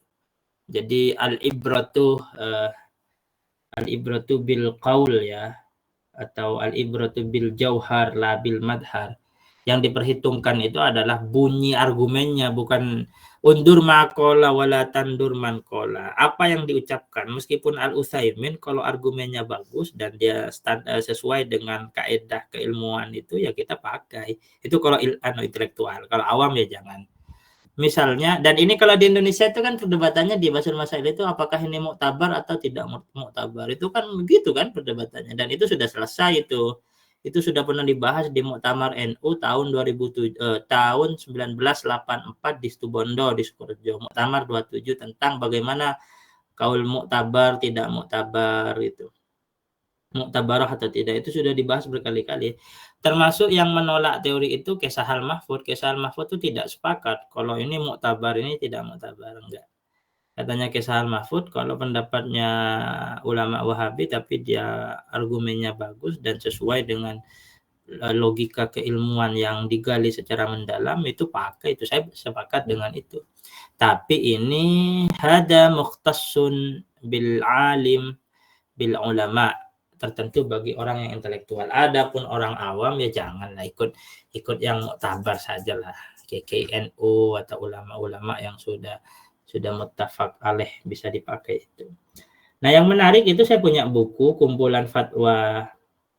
Jadi al-ibratu bil qaul ya, atau al-ibratu bil jauhar la bil madhar. Yang diperhitungkan itu adalah bunyi argumennya, bukan undur makola wala tandur mankola. Apa yang diucapkan, meskipun Al-Utsaimin kalau argumennya bagus dan dia sesuai dengan kaedah keilmuan itu ya kita pakai. Itu kalau intelektual, kalau awam ya jangan. Misalnya, dan ini kalau di Indonesia itu kan perdebatannya di Basul Masail itu apakah ini muktabar atau tidak muktabar. Itu kan begitu kan perdebatannya, dan itu sudah selesai itu. Itu sudah pernah dibahas di Muktamar NU tahun 1984 di Situbondo di Sukorejo. Muktamar 27 tentang bagaimana kaul muktabar tidak muktabar itu. Muktabarah atau tidak itu sudah dibahas berkali-kali. Termasuk yang menolak teori itu Kesahal Mahfud. Kesahal Mahfud itu tidak sepakat kalau ini muktabar, ini tidak muktabar, enggak. Katanya Kesahal Mahfud kalau pendapatnya ulama Wahabi tapi dia argumennya bagus dan sesuai dengan logika keilmuan yang digali secara mendalam, itu pakai, itu saya sepakat dengan itu. Tapi ini hada mukhtassun bil alim bil ulama, tertentu bagi orang yang intelektual. Adapun orang awam ya janganlah ikut yang muktabar sajalah, KKNU atau ulama-ulama yang sudah muttafaq alaih bisa dipakai itu. Nah, yang menarik itu saya punya buku kumpulan fatwa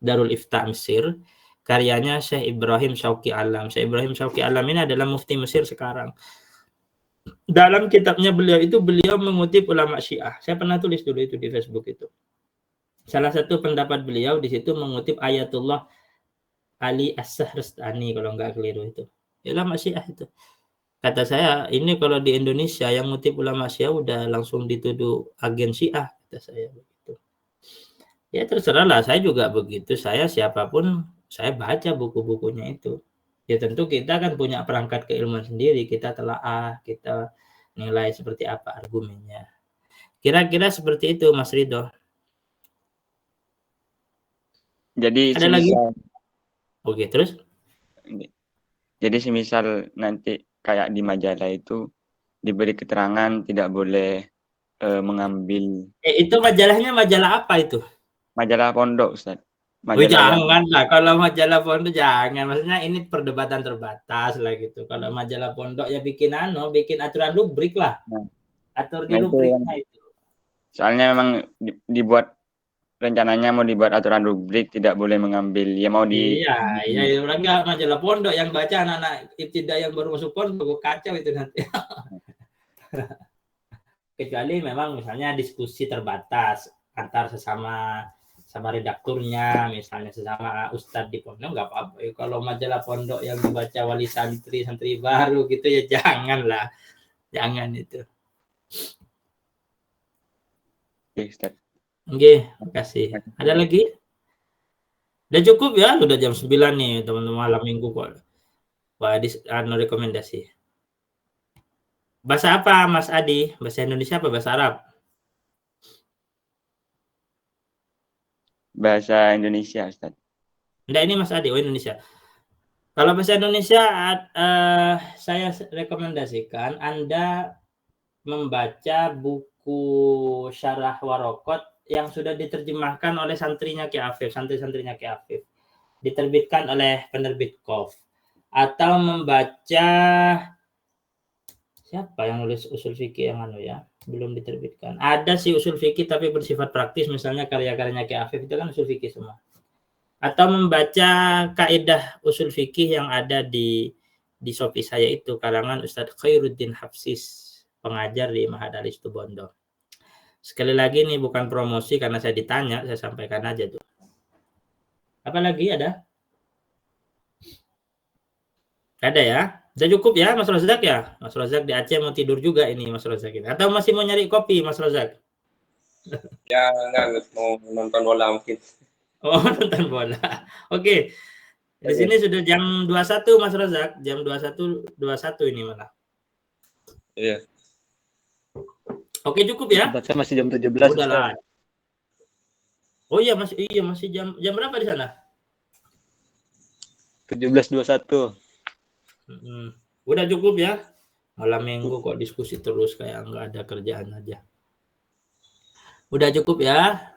Darul Ifta Mesir, karyanya Syekh Ibrahim Syauqi Alam. Syekh Ibrahim Syauqi Alam ini adalah mufti Mesir sekarang. Dalam kitabnya beliau mengutip ulama Syiah. Saya pernah tulis dulu itu di Facebook itu. Salah satu pendapat beliau di situ mengutip Ayatullah Ali As-Sahrastani kalau nggak keliru itu. Ulama Syiah itu. Kata saya, ini kalau di Indonesia yang ngutip ulama Syiah udah langsung dituduh agen Syiah, kata saya begitu. Ya terserah lah, saya juga begitu. Saya siapapun, saya baca buku-bukunya itu. Ya tentu kita kan punya perangkat keilmuan sendiri, kita telaah, kita nilai seperti apa argumennya. Kira-kira seperti itu, Mas Ridho. Jadi ada lagi? Oke, terus? Jadi semisal nanti kayak di majalah itu diberi keterangan tidak boleh mengambil. Itu majalahnya majalah apa itu? Majalah pondok, Ustaz. Jangan lah, kalau majalah pondok jangan. Maksudnya ini perdebatan terbatas lah gitu. Kalau majalah pondok ya bikin aturan rubrik lah. Atur di rubriknya itu. Soalnya memang dibuat, rencananya mau dibuat aturan rubrik tidak boleh mengambil, ya mau di iya enggak, majalah pondok yang baca anak-anak ibtidaiyah yang baru masuk pondok kacau itu nanti. Kecuali memang misalnya diskusi terbatas antar sesama redakturnya, misalnya sesama ustadz di pondok nggak apa-apa. Kalau majalah pondok yang dibaca wali santri baru gitu ya jangan itu. Oke, makasih. Ada lagi? Udah cukup ya, udah jam 9 nih teman-teman, malam minggu kok. Wah, rekomendasi. Bahasa apa Mas Adi? Bahasa Indonesia apa bahasa Arab? bahasa Indonesia, Ustaz. Enggak, ini Mas Adi, Indonesia. Kalau bahasa Indonesia, saya rekomendasikan Anda membaca buku Syarah Waraqat yang sudah diterjemahkan oleh santrinya Ki Afif, santri-santrinya Ki Afif. Diterbitkan oleh penerbit Qaf. Atau membaca, siapa yang nulis usul fikih yang ya? Belum diterbitkan. Ada sih usul fikih tapi bersifat praktis, misalnya karya-karyanya Ki Afif itu kan usul fikih semua. Atau membaca kaidah usul fikih yang ada di Shopee saya itu, karangan Ustadz Khairuddin Hafsis, pengajar di Ma'had Al-Istubondo. Sekali lagi ini bukan promosi, karena saya ditanya, saya sampaikan aja tuh. Apa lagi ada? Ada ya? Udah cukup ya Mas Rozak ya? Mas Rozak di Aceh mau tidur juga ini Mas Rozak ini. Atau masih mau nyari kopi Mas Rozak? Ya enggak, mau nonton bola mungkin. Oh, nonton bola. Oke. Di sini sudah jam 21 Mas Rozak, jam 21 ini malah. Iya. Oke, cukup ya? Baca masih jam 17. Udah lah. Oh iya, masih jam berapa di sana? 17.21. Udah cukup ya? Malam minggu kok diskusi terus kayak nggak ada kerjaan aja. Udah cukup ya?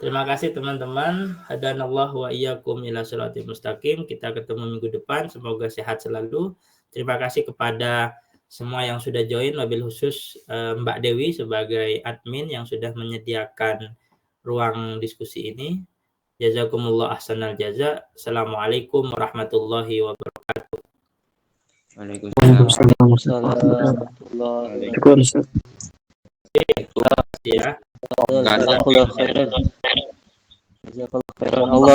Terima kasih teman-teman. Hadanallahu wa iyyakum ila shiratal mustaqim. Kita ketemu minggu depan. Semoga sehat selalu. Terima kasih kepada semua yang sudah join, wabil khusus Mbak Dewi sebagai admin yang sudah menyediakan ruang diskusi ini. Jazakumullah ahsanal jaza. Assalamualaikum warahmatullahi wabarakatuh. Waalaikumsalam. Waalaikumsalam. Ya. Jazakallah khairan. Jazakallah khairan. Allah